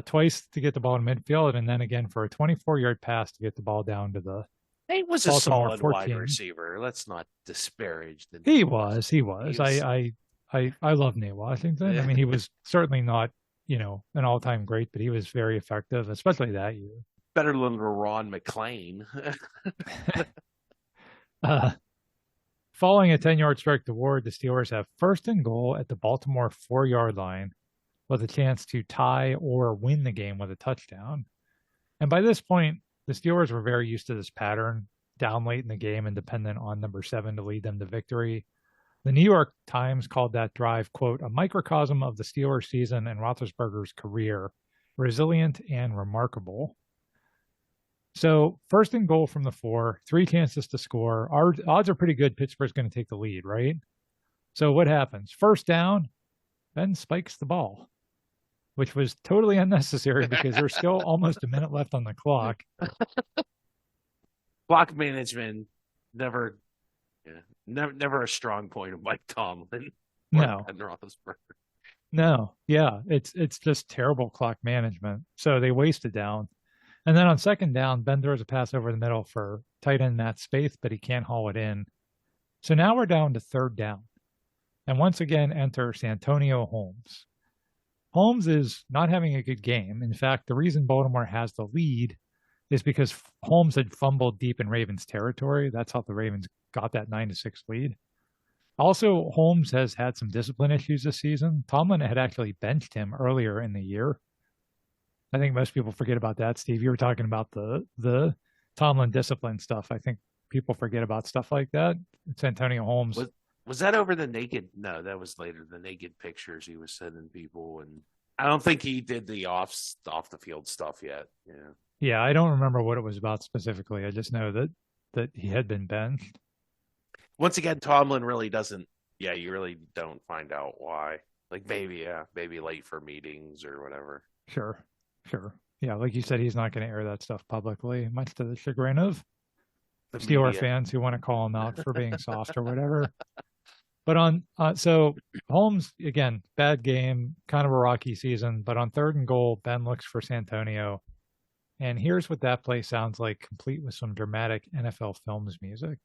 Twice to get the ball in midfield, and then again for a 24-yard pass to get the ball down to the Nate was Baltimore a solid 14. Wide receiver. Let's not disparage the. He was. I love Nate Washington. I mean, he was certainly not, an all-time great, but he was very effective, especially that year. Better than Ron McClain. Following a 10-yard strike to Ward, the Steelers have 1st and goal at the Baltimore 4-yard line with a chance to tie or win the game with a touchdown. And by this point, the Steelers were very used to this pattern, down late in the game and dependent on number 7 to lead them to victory. The New York Times called that drive, quote, a microcosm of the Steelers season and Roethlisberger's career, resilient and remarkable. So 1st and goal from the 4, 3 chances to score. Our odds are pretty good Pittsburgh's going to take the lead, right? So what happens? 1st down, Ben spikes the ball, which was totally unnecessary because there's still almost a minute left on the clock. Clock management never, yeah, never a strong point of Mike Tomlin or No, Ben Roethlisberger. no, yeah, it's just terrible clock management. So they waste it down. And then on second down, Ben throws a pass over the middle for tight end Matt Spaeth, but he can't haul it in. So now we're down to third down. And once again, enter Santonio Holmes. Holmes is not having a good game. In fact, the reason Baltimore has the lead is because Holmes had fumbled deep in Ravens territory. That's how the Ravens got that 9-6 lead. Also, Holmes has had some discipline issues this season. Tomlin had actually benched him earlier in the year. I think most people forget about that. Steve, you were talking about the Tomlin discipline stuff. I think people forget about stuff like that. It's Antonio Holmes. Was that over the naked? No, that was later. The naked pictures he was sending people, and I don't think he did the off the field stuff yet. Yeah. Yeah, I don't remember what it was about specifically. I just know that he had been benched. Once again, Tomlin really doesn't. Yeah, you really don't find out why. Like maybe late for meetings or whatever. Sure. Yeah, like you said, he's not going to air that stuff publicly, much to the chagrin of The Steeler media. fans who want to call him out for being soft or whatever. But so Holmes, again, bad game, kind of a rocky season. But on third and goal, Ben looks for Santonio. And here's what that play sounds like, complete with some dramatic NFL Films music.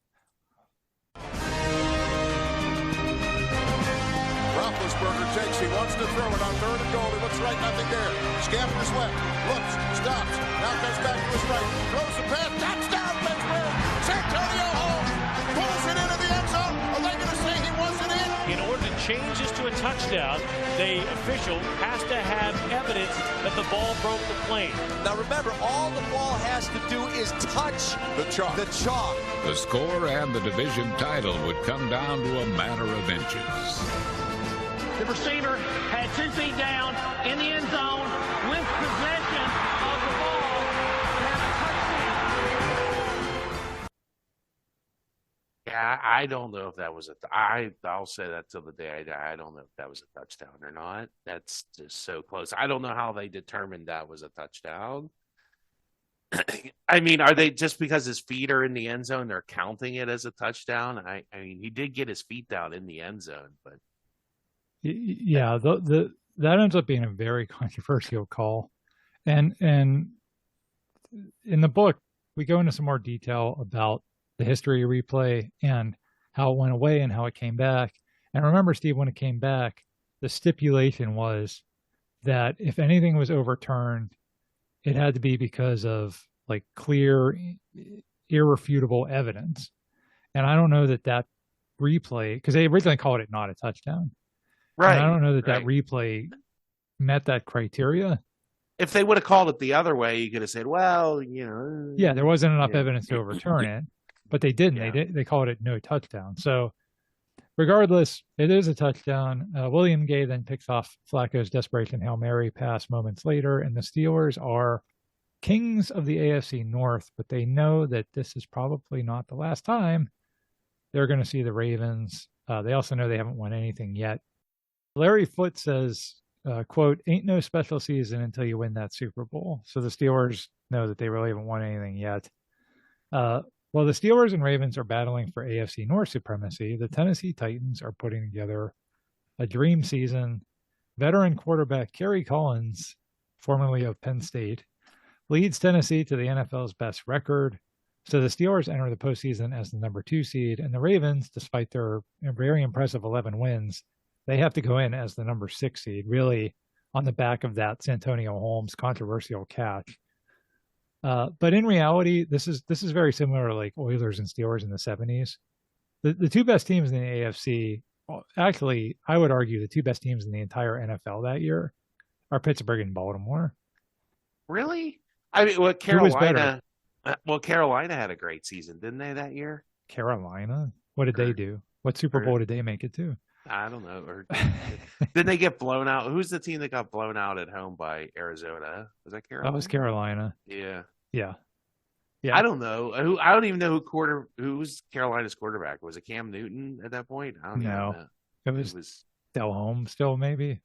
Roethlisberger takes. He wants to throw it on third and goal. He looks right, nothing there. Scampers left. Looks, stops. Now comes back to his right. Throws the pass. Touchdown, Pittsburgh. Santonio Holmes pulls it into the end zone. Are they going to say he wants it in? In order to change this to a touchdown, the official has to have evidence that the ball broke the plane. Now remember, all the ball has to do is touch The chalk. The score and the division title would come down to a matter of inches. The receiver had 2 feet down in the end zone with possession of the ball. Yeah, I don't know if that was I'll say that till the day I don't know if that was a touchdown or not. That's just so close. I don't know how they determined that was a touchdown. I mean, are they just because his feet are in the end zone, they're counting it as a touchdown? I mean, he did get his feet down in the end zone, but Yeah, that ends up being a very controversial call. And in the book, we go into some more detail about the history of replay and how it went away and how it came back. And remember, Steve, when it came back, the stipulation was that if anything was overturned, it had to be because of like clear, irrefutable evidence. And I don't know that replay, because they originally called it not a touchdown. right. And I don't know that right. replay met that criteria. If they would have called it the other way, you could have said, well, Yeah, there wasn't enough Yeah. evidence to overturn it, but they didn't. Yeah. They called it no touchdown. So regardless, it is a touchdown. William Gay then picks off Flacco's desperation Hail Mary pass moments later, and the Steelers are kings of the AFC North, but they know that this is probably not the last time they're going to see the Ravens. They also know they haven't won anything yet. Larry Foote says, quote, ain't no special season until you win that Super Bowl. So the Steelers know that they really haven't won anything yet. While the Steelers and Ravens are battling for AFC North supremacy, the Tennessee Titans are putting together a dream season. Veteran quarterback Kerry Collins, formerly of Penn State, leads Tennessee to the NFL's best record. So the Steelers enter the postseason as the number 2 seed, and the Ravens, despite their very impressive 11 wins, they have to go in as the number 6 seed, really on the back of that Santonio Holmes controversial catch. But in reality, this is very similar to like Oilers and Steelers in the 70s. The two best teams in the AFC, actually, I would argue the two best teams in the entire NFL that year are Pittsburgh and Baltimore. Really? I mean, well, Who was better? Carolina had a great season, didn't they, that year? Carolina? What did they do? What Super Bowl did they make it to? I don't know. Or did they get blown out? Who's the team that got blown out at home by Arizona? Was that Carolina? That was Carolina. Yeah. Yeah. I don't know. I don't even know who was Carolina's quarterback. Was it Cam Newton at that point? I don't even know. It was Del Holmes still, maybe.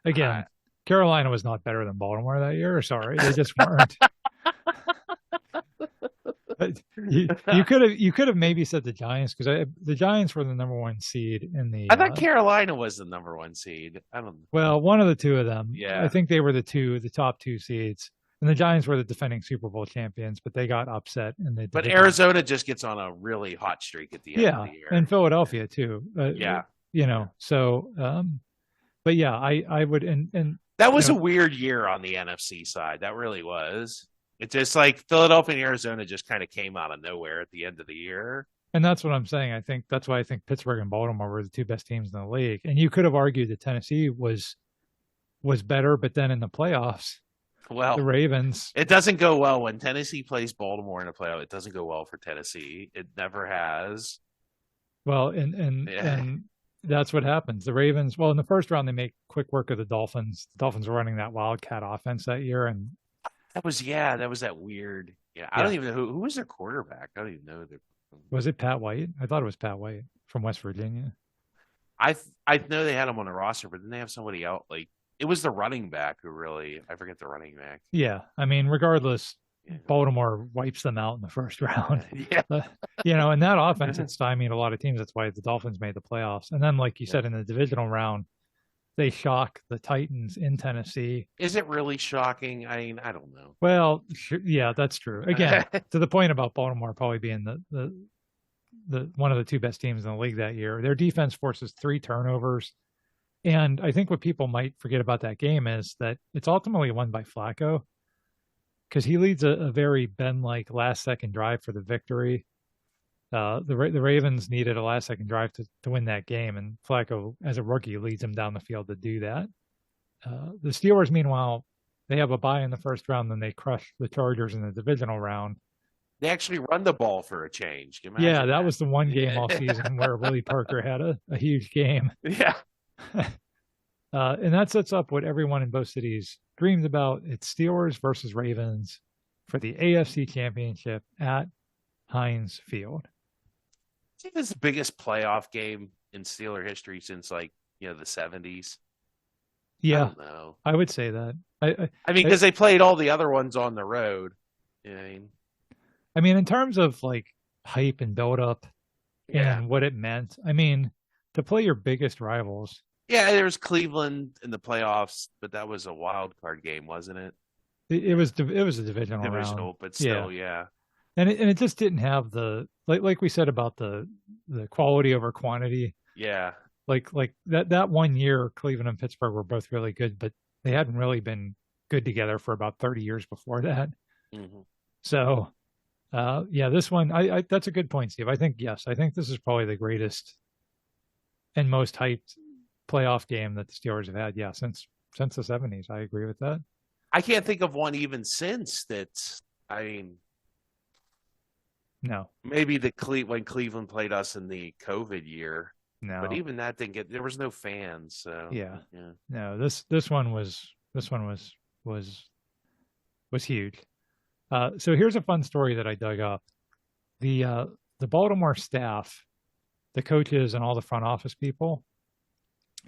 Again, Carolina was not better than Baltimore that year. Sorry, they just weren't. You could have maybe said the Giants because the Giants were the number one seed in the. I thought Carolina was the number one seed. I don't. Well, one of the two of them. Yeah. I think they were the top two seeds, and the Giants were the defending Super Bowl champions, but they got upset in the. But division. Arizona just gets on a really hot streak at the end of the year. And Philadelphia too. Yeah. So, but yeah, I would and that was a weird year on the NFC side. That really was. It's just like Philadelphia and Arizona just kind of came out of nowhere at the end of the year. And that's what I'm saying. I think that's why I think Pittsburgh and Baltimore were the two best teams in the league. And you could have argued that Tennessee was better, but then in the playoffs, well, the Ravens. It doesn't go well when Tennessee plays Baltimore in a playoff. It doesn't go well for Tennessee. It never has. Well, and that's what happens. The Ravens. Well, in the first round, they make quick work of the Dolphins. The Dolphins were running that Wildcat offense that year, and that was that weird. Yeah, I don't even know who was their quarterback. I don't even know. Was it Pat White? I thought it was Pat White from West Virginia. I know they had him on the roster, but then they have somebody else. Like it was the running back who really I forget the running back. Yeah, I mean, regardless, Baltimore wipes them out in the first round. Yeah, and that offense had stymied a lot of teams. That's why the Dolphins made the playoffs. And then, like you said, in the divisional round, they shock the Titans in Tennessee. Is it really shocking? I mean, I don't know. Well, yeah, that's true. Again, to the point about Baltimore probably being the one of the two best teams in the league that year. Their defense forces 3 turnovers. And I think what people might forget about that game is that it's ultimately won by Flacco because he leads a very Ben-like last-second drive for the victory. The Ravens needed a last-second drive to win that game, and Flacco, as a rookie, leads them down the field to do that. The Steelers, meanwhile, they have a bye in the first round, then they crush the Chargers in the divisional round. They actually run the ball for a change. Yeah, that was the one game all season where Willie Parker had a huge game. Yeah. And that sets up what everyone in both cities dreamed about. It's Steelers versus Ravens for the AFC Championship at Heinz Field. I think this is the biggest playoff game in Steeler history since the 70s. Yeah, I don't know. I would say that. I mean, because they played all the other ones on the road. You know what I mean, in terms of like hype and build up and what it meant, I mean, to play your biggest rivals. Yeah, there was Cleveland in the playoffs, but that was a wild card game, wasn't it? It was a divisional round. But still, yeah. And it just didn't have the like we said about the quality over quantity. Yeah. Like that one year, Cleveland and Pittsburgh were both really good, but they hadn't really been good together for about 30 years before that. Mm-hmm. So, this one, I that's a good point, Steve. I think this is probably the greatest and most hyped playoff game that the Steelers have had. Yeah, since the 70s. I agree with that. I can't think of one even since that. I mean, no, maybe when Cleveland played us in the COVID year. No, but even that didn't get. There was no fans. So yeah. No, this one was huge. So here's a fun story that I dug up. The Baltimore staff, the coaches and all the front office people,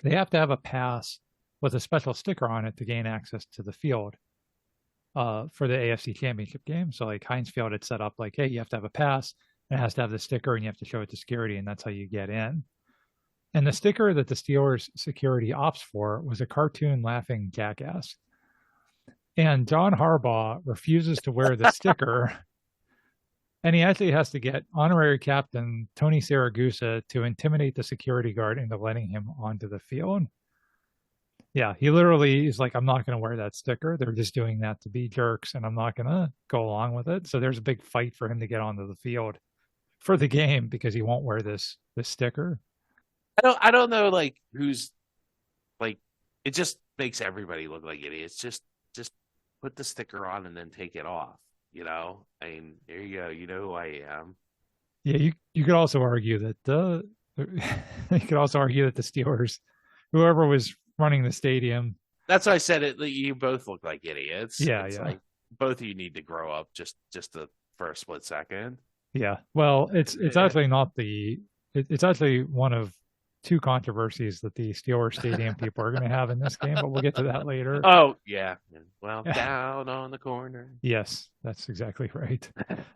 they have to have a pass with a special sticker on it to gain access to the field for the AFC Championship game. So like Heinz Field had set up like, hey, you have to have a pass, and it has to have the sticker, and you have to show it to security, and that's how you get in. And the sticker that the Steelers security opts for was a cartoon laughing jackass. And John Harbaugh refuses to wear the sticker. And he actually has to get honorary captain Tony Siragusa to intimidate the security guard into letting him onto the field. Yeah, he literally is like, I'm not going to wear that sticker. They're just doing that to be jerks, and I'm not going to go along with it. So there's a big fight for him to get onto the field for the game because he won't wear this sticker. I don't know like who's like it just makes everybody look like idiots. Just put the sticker on and then take it off. I mean, there you go. You know who I am. Yeah, you could also argue that the Steelers, whoever was running the stadium. That's why I said it. You both look like idiots. Yeah, it's like both of you need to grow up just for a split second. Yeah. Well, it's actually not it's actually one of two controversies that the Steelers Stadium people are going to have in this game, but we'll get to that later. Oh, yeah. Well, down on the corner. Yes, that's exactly right.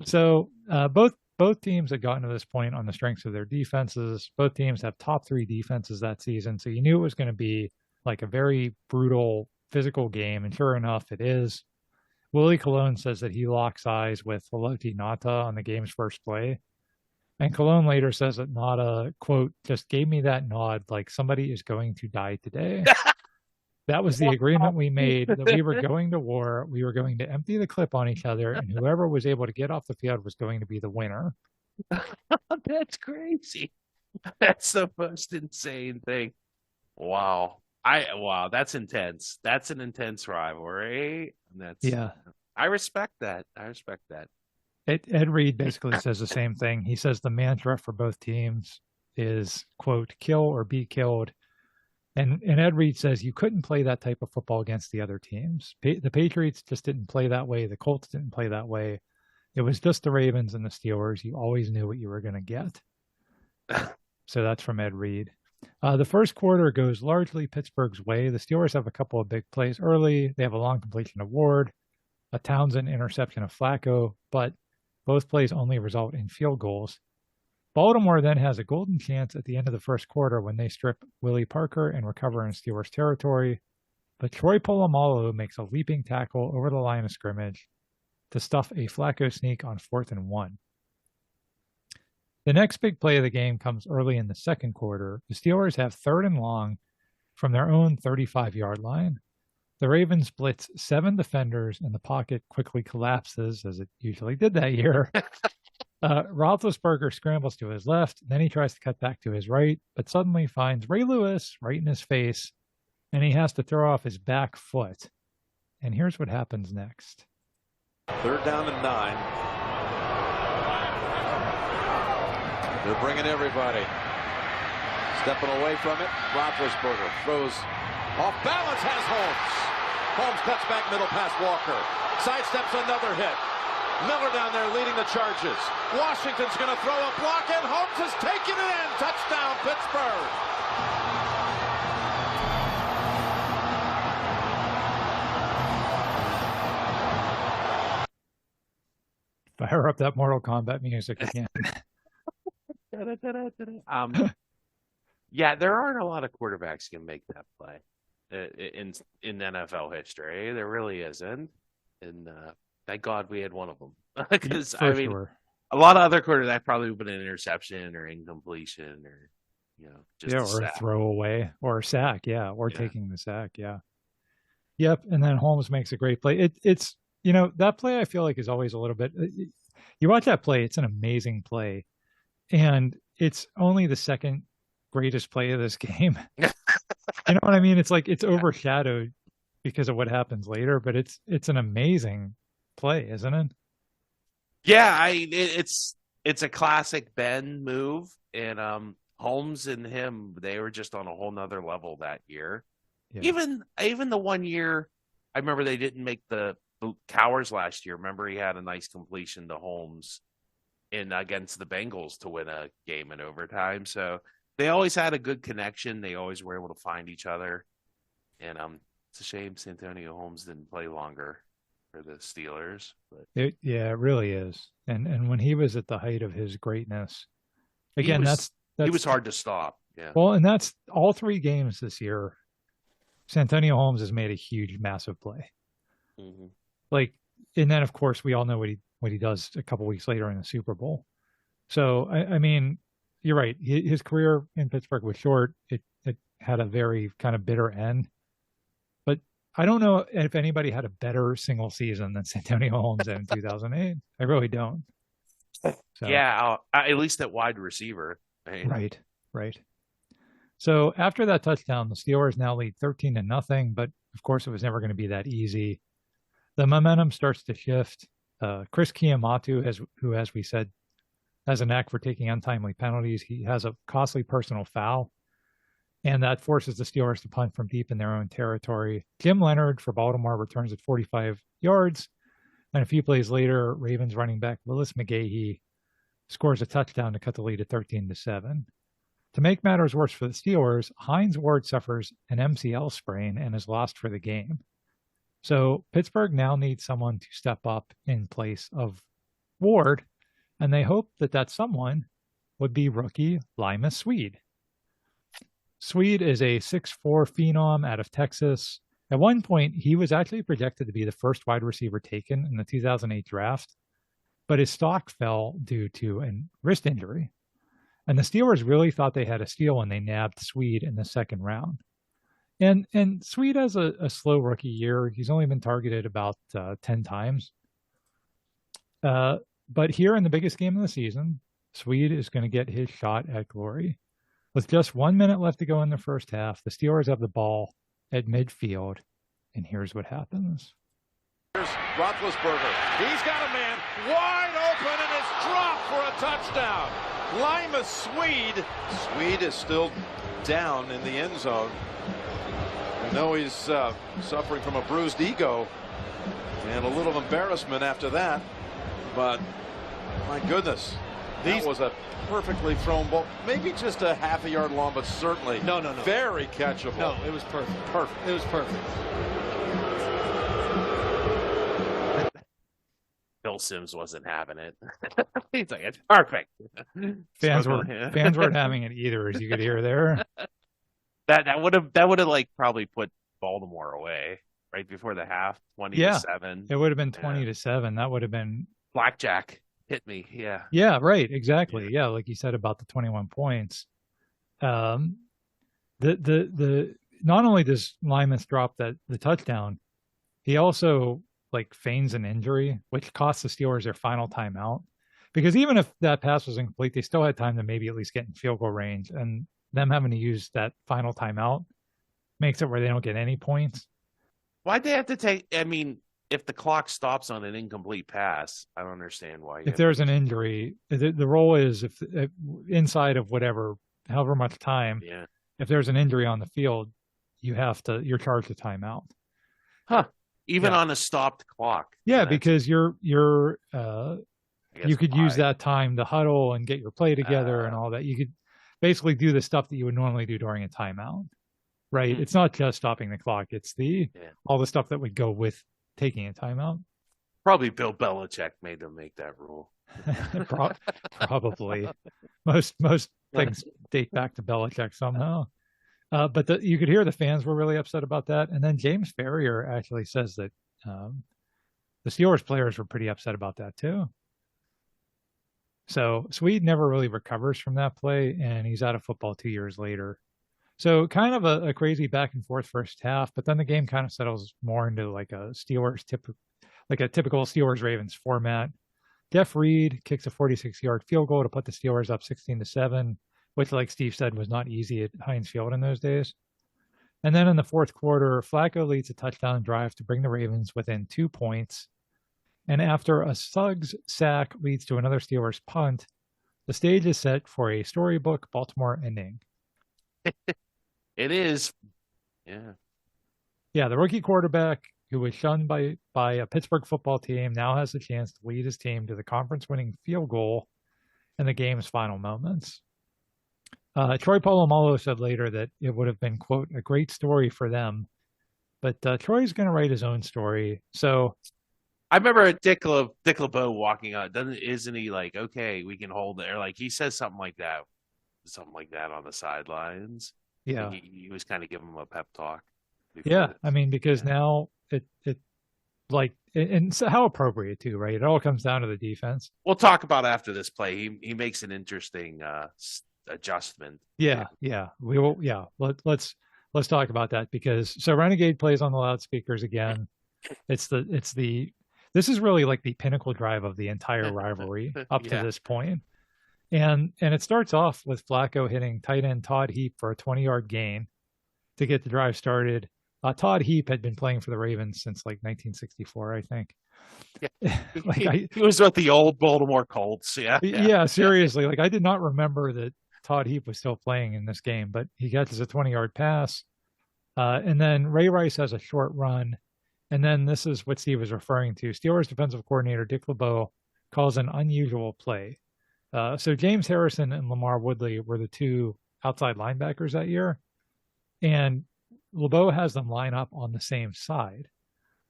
So both teams had gotten to this point on the strengths of their defenses. Both teams have top 3 defenses that season, so you knew it was going to be like a very brutal physical game, and sure enough, it is. Willie Colon says that he locks eyes with Haloti Ngata on the game's first play. And Colon later says that Ngata, quote, just gave me that nod like somebody is going to die today. That was the agreement we made, that we were going to war. We were going to empty the clip on each other, and whoever was able to get off the field was going to be the winner. That's crazy. That's the most insane thing. Wow. Wow, that's intense. That's an intense rivalry. Yeah. I respect that. Ed Reed basically says the same thing. He says the mantra for both teams is, quote, kill or be killed. And Ed Reed says you couldn't play that type of football against the other teams. The Patriots just didn't play that way. The Colts didn't play that way. It was just the Ravens and the Steelers. You always knew what you were going to get. So that's from Ed Reed. The first quarter goes largely Pittsburgh's way. The Steelers have a couple of big plays early. They have a long completion of Ward, a Townsend interception of Flacco, but both plays only result in field goals. Baltimore then has a golden chance at the end of the first quarter when they strip Willie Parker and recover in Steelers territory. But Troy Polamalu makes a leaping tackle over the line of scrimmage to stuff a Flacco sneak on 4th and 1. The next big play of the game comes early in the second quarter. The Steelers have 3rd and long from their own 35-yard line. The Ravens blitz 7 defenders, and the pocket quickly collapses, as it usually did that year. Roethlisberger scrambles to his left, then he tries to cut back to his right, but suddenly finds Ray Lewis right in his face, and he has to throw off his back foot. And here's what happens next. 3rd down and 9. They're bringing everybody. Stepping away from it, Roethlisberger throws off balance, has Holmes. Holmes cuts back middle past Walker. Sidesteps another hit. Miller down there leading the charges. Washington's going to throw a block, and Holmes has taken it in. Touchdown, Pittsburgh. Fire up that Mortal Kombat music again. Yeah, there aren't a lot of quarterbacks can make that play in NFL history. There really isn't, and thank God we had one of them. Because sure. A lot of other quarterbacks probably would have been an interception or incompletion or just or a throwaway or a sack, or taking the sack, Yep, and then Holmes makes a great play. It's that play I feel like is always a little bit. You watch that play; it's an amazing play. And it's only the second greatest play of this game. You know what I mean? It's like it's overshadowed because of what happens later, but it's an amazing play, isn't it? Yeah, it's a classic Ben move, and Holmes and him, they were just on a whole nother level that year. Yeah. Even the one year, I remember they didn't make the Cowers last year. Remember he had a nice completion to Holmes against the Bengals to win a game in overtime. So they always had a good connection. They always were able to find each other. And it's a shame Santonio Holmes didn't play longer for the Steelers. But it really is. And when he was at the height of his greatness, again, he was hard to stop. Yeah. Well, and that's all 3 games this year. Santonio Holmes has made a huge, massive play. Mm-hmm. And then of course we all know what he does a couple weeks later in the Super Bowl. So, I mean, you're right. His career in Pittsburgh was short. It had a very kind of bitter end. But I don't know if anybody had a better single season than Santonio Holmes in 2008. I really don't. So, yeah, at least at wide receiver. Right. So after that touchdown, the Steelers now lead 13-0, but of course it was never going to be that easy. The momentum starts to shift. Chris Kiyomatu, who, as we said, has a knack for taking untimely penalties. He has a costly personal foul, and that forces the Steelers to punt from deep in their own territory. Jim Leonard for Baltimore returns at 45 yards, and a few plays later, Ravens running back Willis McGahee scores a touchdown to cut the lead at 13-7. To make matters worse for the Steelers, Hines Ward suffers an MCL sprain and is lost for the game. So Pittsburgh now needs someone to step up in place of Ward, and they hope that that someone would be rookie Limas Swede. Swede is a 6'4" phenom out of Texas. At one point, he was actually projected to be the first wide receiver taken in the 2008 draft, but his stock fell due to a wrist injury. And the Steelers really thought they had a steal when they nabbed Swede in the second round. And Swede has a slow rookie year. He's only been targeted about 10 times. But here in the biggest game of the season, Swede is going to get his shot at glory. With just 1 minute left to go in the first half, the Steelers have the ball at midfield, and here's what happens. Here's Roethlisberger. He's got a man wide open, and it's dropped for a touchdown. Limas Swede. Swede is still down in the end zone. We know he's suffering from a bruised ego and a little embarrassment after that. But my goodness, that was a perfectly thrown ball. Maybe just a half a yard long, but certainly no. Very catchable. No, it was perfect. Perfect. It was perfect. Bill Sims wasn't having it. He's like, it's perfect. Fans weren't having it either, as you could hear there. That would have like probably put Baltimore away right before the half, 20-7. It would have been 20-7. That would have been blackjack. Hit me. Yeah. Yeah, right. Exactly. Yeah, like you said about the 21 points. The not only does Limas drop the touchdown, he also like feigns an injury, which costs the Steelers their final timeout. Because even if that pass was incomplete, they still had time to maybe at least get in field goal range, and them having to use that final timeout makes it where they don't get any points. Why'd they have to take? I mean, if the clock stops on an incomplete pass, I don't understand why. If there's an injury, the rule is if inside of however much time, if there's an injury on the field, you're charged a timeout. Huh. Even on a stopped clock. Yeah, because you could use that time to huddle and get your play together and all that. You could basically do the stuff that you would normally do during a timeout, right? It's not just stopping the clock. It's all the stuff that would go with taking a timeout. Probably Bill Belichick made them make that rule. Probably. Most things date back to Belichick somehow. But you could hear the fans were really upset about that. And then James Farrier actually says that the Steelers players were pretty upset about that too. So Swede never really recovers from that play, and he's out of football 2 years later. So kind of a crazy back and forth first half, but then the game kind of settles more into like a typical Steelers Ravens format. Jeff Reed kicks a 46-yard field goal to put the Steelers up 16-7, which, like Steve said, was not easy at Heinz Field in those days. And then in the fourth quarter, Flacco leads a touchdown drive to bring the Ravens within 2 points. And after a Suggs sack leads to another Steelers punt, the stage is set for a storybook Baltimore ending. It is. Yeah. Yeah, the rookie quarterback who was shunned by a Pittsburgh football team now has the chance to lead his team to the conference-winning field goal in the game's final moments. Troy Polamalu said later that it would have been, quote, a great story for them. But Troy's going to write his own story. So I remember Dick LeBeau walking out. Isn't he like, okay, we can hold it? Or like he says something like that on the sidelines. Yeah. He was kind of giving him a pep talk. Yeah. I mean, because now and so how appropriate too, right? It all comes down to the defense. We'll talk about after this play. He makes an interesting adjustment. Yeah. We will. Yeah. Let's talk about that because Renegade plays on the loudspeakers again. This is really like the pinnacle drive of the entire rivalry up to this point. And it starts off with Flacco hitting tight end Todd Heap for a 20-yard gain to get the drive started. Todd Heap had been playing for the Ravens since like 1964, I think. Yeah. He was with the old Baltimore Colts. Yeah, seriously. Like I did not remember that Todd Heap was still playing in this game, but he catches a 20-yard pass. And then Ray Rice has a short run. And then this is what Steve was referring to. Steelers defensive coordinator Dick LeBeau calls an unusual play. So James Harrison and Lamar Woodley were the two outside linebackers that year. And LeBeau has them line up on the same side.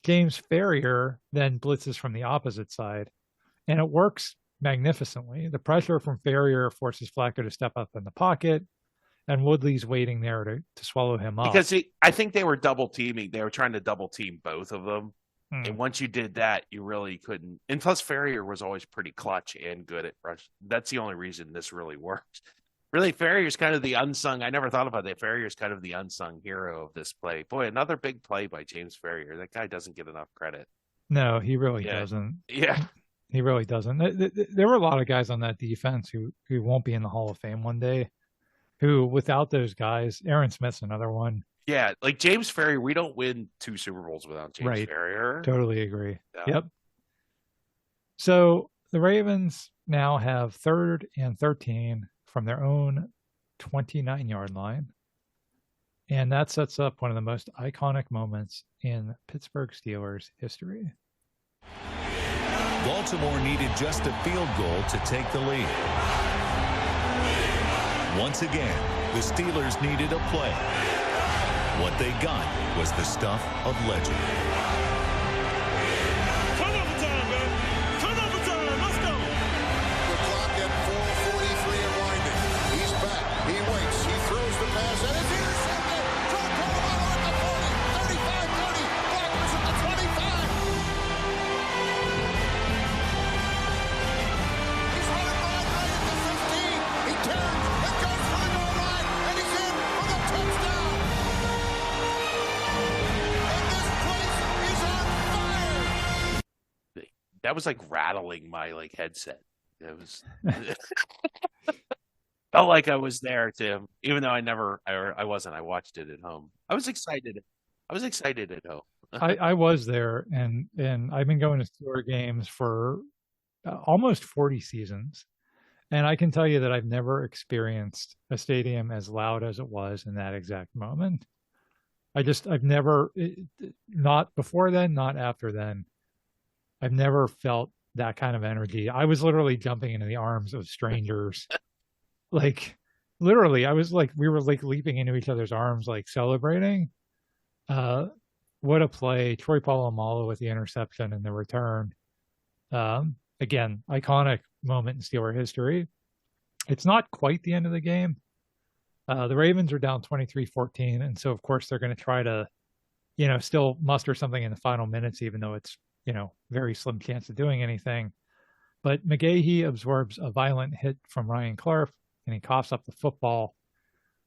James Ferrier then blitzes from the opposite side, and it works magnificently. The pressure from Ferrier forces Flacco to step up in the pocket, and Woodley's waiting there to swallow him up. Because I think they were double teaming. They were trying to double team both of them. And once you did that, you really couldn't. And plus, Ferrier was always pretty clutch and good at rush. That's the only reason this really worked. Really, Ferrier's kind of the unsung. I never thought about that. Ferrier's kind of the unsung hero of this play. Boy, another big play by James Ferrier. That guy doesn't get enough credit. No, he really doesn't. Yeah. He really doesn't. There were a lot of guys on that defense who won't be in the Hall of Fame one day, who without those guys, Aaron Smith's another one. Yeah, like James Ferrier, we don't win 2 Super Bowls without James Ferrier. Totally agree. Yeah. Yep. So the Ravens now have 3rd and 13 from their own 29-yard line. And that sets up one of the most iconic moments in Pittsburgh Steelers history. Baltimore needed just a field goal to take the lead. Once again, the Steelers needed a play. What they got was the stuff of legend. Turnover time, man. Turnover time. Let's go. The clock at 4:43 and winding. He's back. He waits. He throws the pass, and it's intercepted. John Colorado at the 40, 35, 30. Blockers at the 25. He's running right at the 15. He turns and goes for the goal line, and he's in for the touchdown. That was like rattling my headset. It was felt like I was there, Tim. Even though I wasn't. I watched it at home. I was excited. I was excited at home. I was there, and I've been going to Steelers games for almost 40 seasons, and I can tell you that I've never experienced a stadium as loud as it was in that exact moment. I've never, not before then, not after then. I've never felt that kind of energy. I was literally jumping into the arms of strangers. Literally, we were leaping into each other's arms, celebrating. What a play. Troy Polamalu with the interception and the return. Again, iconic moment in Steeler history. It's not quite the end of the game. The Ravens are down 23-14, and so, of course, they're going to try to, still muster something in the final minutes, even though it's, very slim chance of doing anything. But McGahee absorbs a violent hit from Ryan Clark, and he coughs up the football.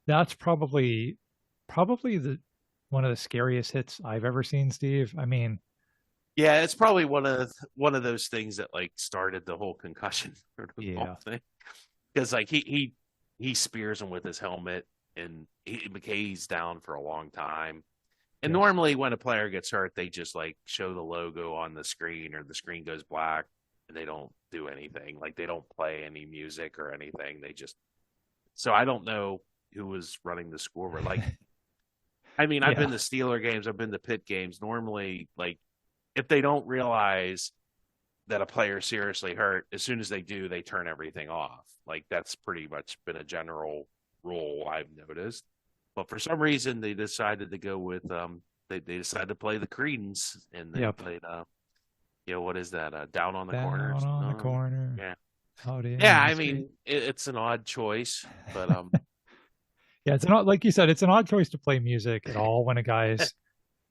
That's probably one of the scariest hits I've ever seen, Steve. I mean, yeah, it's probably one of those things that started the whole concussion thing. Because he spears him with his helmet, and McKay's down for a long time. And normally when a player gets hurt, they just show the logo on the screen, or the screen goes black, and they don't do anything. They don't play any music or anything. So I don't know who was running the scoreboard. I've been to Steeler games, I've been to Pitt games. Normally, if they don't realize that a player is seriously hurt, as soon as they do, they turn everything off. That's pretty much been a general rule I've noticed. But for some reason, they decided to go with they decided to play the Creedence, and they played what is that? Down on the Corner. Down on the Corner. Yeah. I mean, it's an odd choice, but yeah, it's not, like you said, it's an odd choice to play music at all when a guy's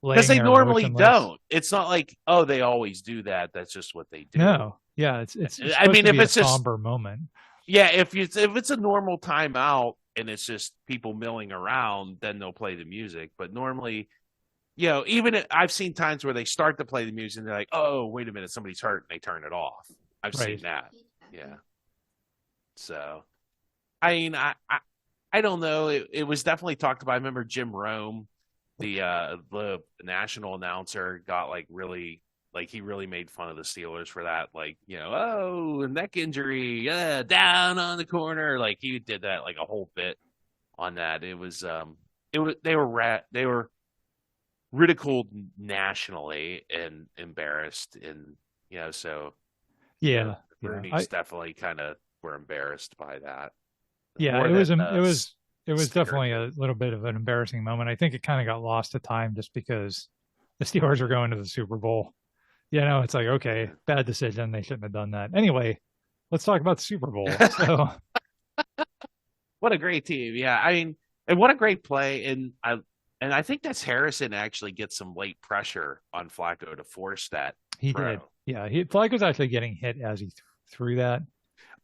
because they normally motionless. don't. It's not they always do that. That's just what they do. No, yeah, it's I mean, if it's a somber moment. Yeah, if it's a normal timeout and it's just people milling around, then they'll play the music. But normally, even I've seen times where they start to play the music and they're like, "Oh, wait a minute, somebody's hurt," and they turn it off. I've seen that. Yeah. So, I mean, I don't know. It was definitely talked about. I remember Jim Rome, the national announcer, got really. He really made fun of the Steelers for that. Oh, neck injury, down on the corner. He did that a whole bit on that. They were ridiculed nationally and embarrassed, and so yeah, Rooney's definitely kind of were embarrassed by that. Yeah, it was it was definitely a little bit of an embarrassing moment. I think it kind of got lost to time just because the Steelers are going to the Super Bowl. It's like, okay, bad decision. They shouldn't have done that. Anyway, let's talk about the Super Bowl. So, what a great team. Yeah. I mean, and what a great play. And I think that's Harrison actually gets some late pressure on Flacco to force that. He throw. did. Yeah. Flacco's actually getting hit as he threw that.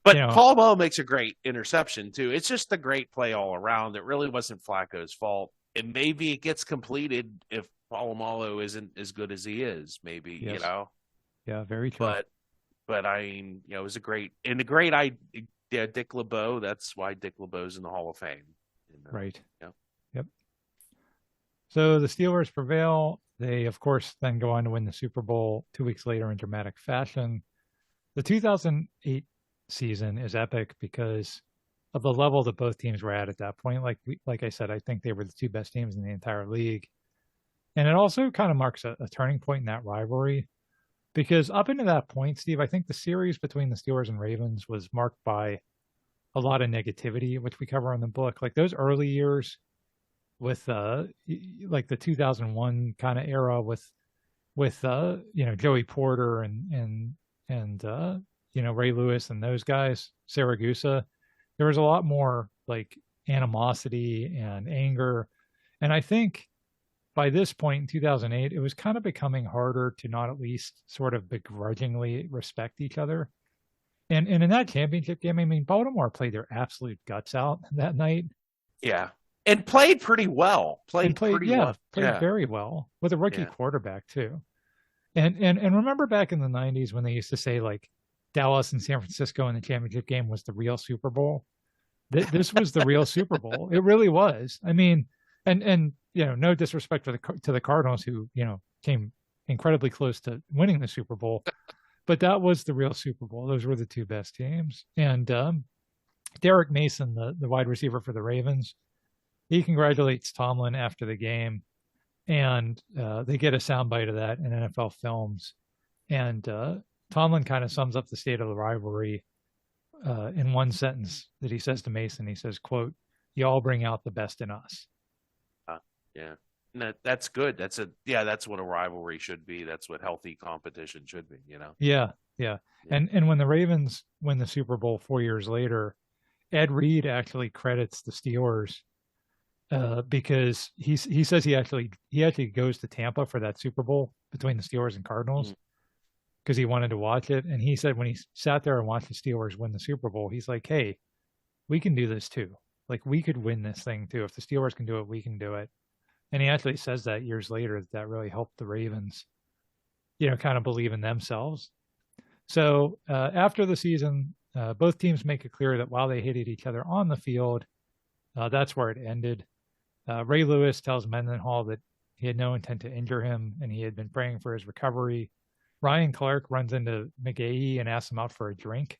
But Paul Mo makes a great interception, too. It's just a great play all around. It really wasn't Flacco's fault. And maybe it gets completed if Polamalu isn't as good as he is, maybe, Yes. Yeah, very true. But I mean, it was a great idea. Dick LeBeau, that's why Dick LeBeau's in the Hall of Fame. Right. Yep. So the Steelers prevail. They, of course, then go on to win the Super Bowl 2 weeks later in dramatic fashion. The 2008 season is epic because of the level that both teams were at that point. Like I said, I think they were the two best teams in the entire league. And it also kind of marks a turning point in that rivalry because up until that point, Steve, I think the series between the Steelers and Ravens was marked by a lot of negativity, which we cover in the book. Like those early years with like the 2001 kind of era with Joey Porter and Ray Lewis and those guys, Saragusa, there was a lot more like animosity and anger. And I think by this point in 2008, it was kind of becoming harder to not at least sort of begrudgingly respect each other. And in that championship game, I mean, Baltimore played their absolute guts out that night. Yeah. And played pretty well. Played very well with a rookie quarterback too. And remember back in the 90s when they used to say like Dallas and San Francisco in the championship game was the real Super Bowl. This was the real Super Bowl. It really was. I mean, and no disrespect to the Cardinals who came incredibly close to winning the Super Bowl, but that was the real Super Bowl. Those were the two best teams. And Derek Mason, the wide receiver for the Ravens, he congratulates Tomlin after the game, and they get a soundbite of that in NFL Films. And Tomlin kind of sums up the state of the rivalry in one sentence that he says to Mason. He says, quote, "You all bring out the best in us." Yeah. No, that's good. That's what a rivalry should be. That's what healthy competition should be, Yeah. And when the Ravens win the Super Bowl 4 years later, Ed Reed actually credits the Steelers because he says he actually goes to Tampa for that Super Bowl between the Steelers and Cardinals because he wanted to watch it. And he said when he sat there and watched the Steelers win the Super Bowl, he's like, hey, we can do this too. Like we could win this thing too. If the Steelers can do it, we can do it. And he actually says that years later that really helped the Ravens, kind of believe in themselves. So after the season, both teams make it clear that while they hated each other on the field, that's where it ended. Ray Lewis tells Mendenhall that he had no intent to injure him and he had been praying for his recovery. Ryan Clark runs into McGahee and asks him out for a drink.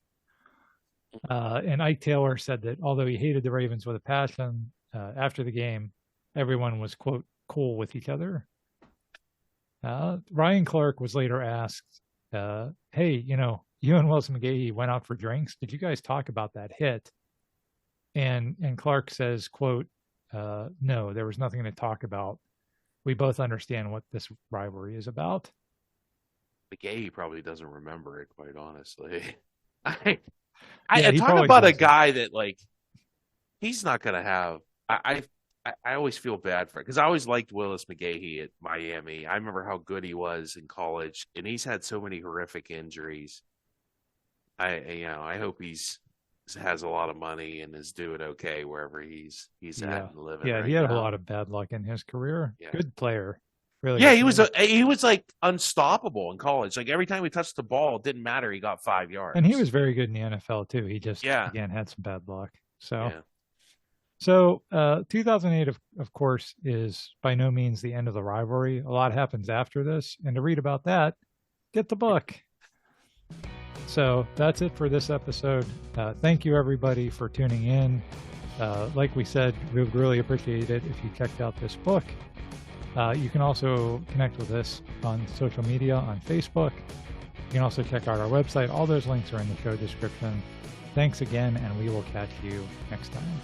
And Ike Taylor said that although he hated the Ravens with a passion, after the game, everyone was, quote, cool with each other. Ryan Clark was later asked, hey, you and Wilson McGahee went out for drinks. Did you guys talk about that hit? And Clark says, quote, no, there was nothing to talk about. We both understand what this rivalry is about. McGahee probably doesn't remember it, quite honestly. Yeah, I talk about a guy that, like, he's not going to have... I always feel bad for it because I always liked Willis McGahee at Miami. I remember how good he was in college, and he's had so many horrific injuries. I hope has a lot of money and is doing okay wherever he's at and living. Yeah, right he had now. a lot of bad luck in his career. Yeah. Good player, really. Yeah, he was like unstoppable in college. Like every time he touched the ball, it didn't matter. He got 5 yards, and he was very good in the NFL too. He just again had some bad luck. So. Yeah. So 2008, of course, is by no means the end of the rivalry. A lot happens after this. And to read about that, get the book. So that's it for this episode. Thank you, everybody, for tuning in. Like we said, we would really appreciate it if you checked out this book. You can also connect with us on social media, on Facebook. You can also check out our website. All those links are in the show description. Thanks again, and we will catch you next time.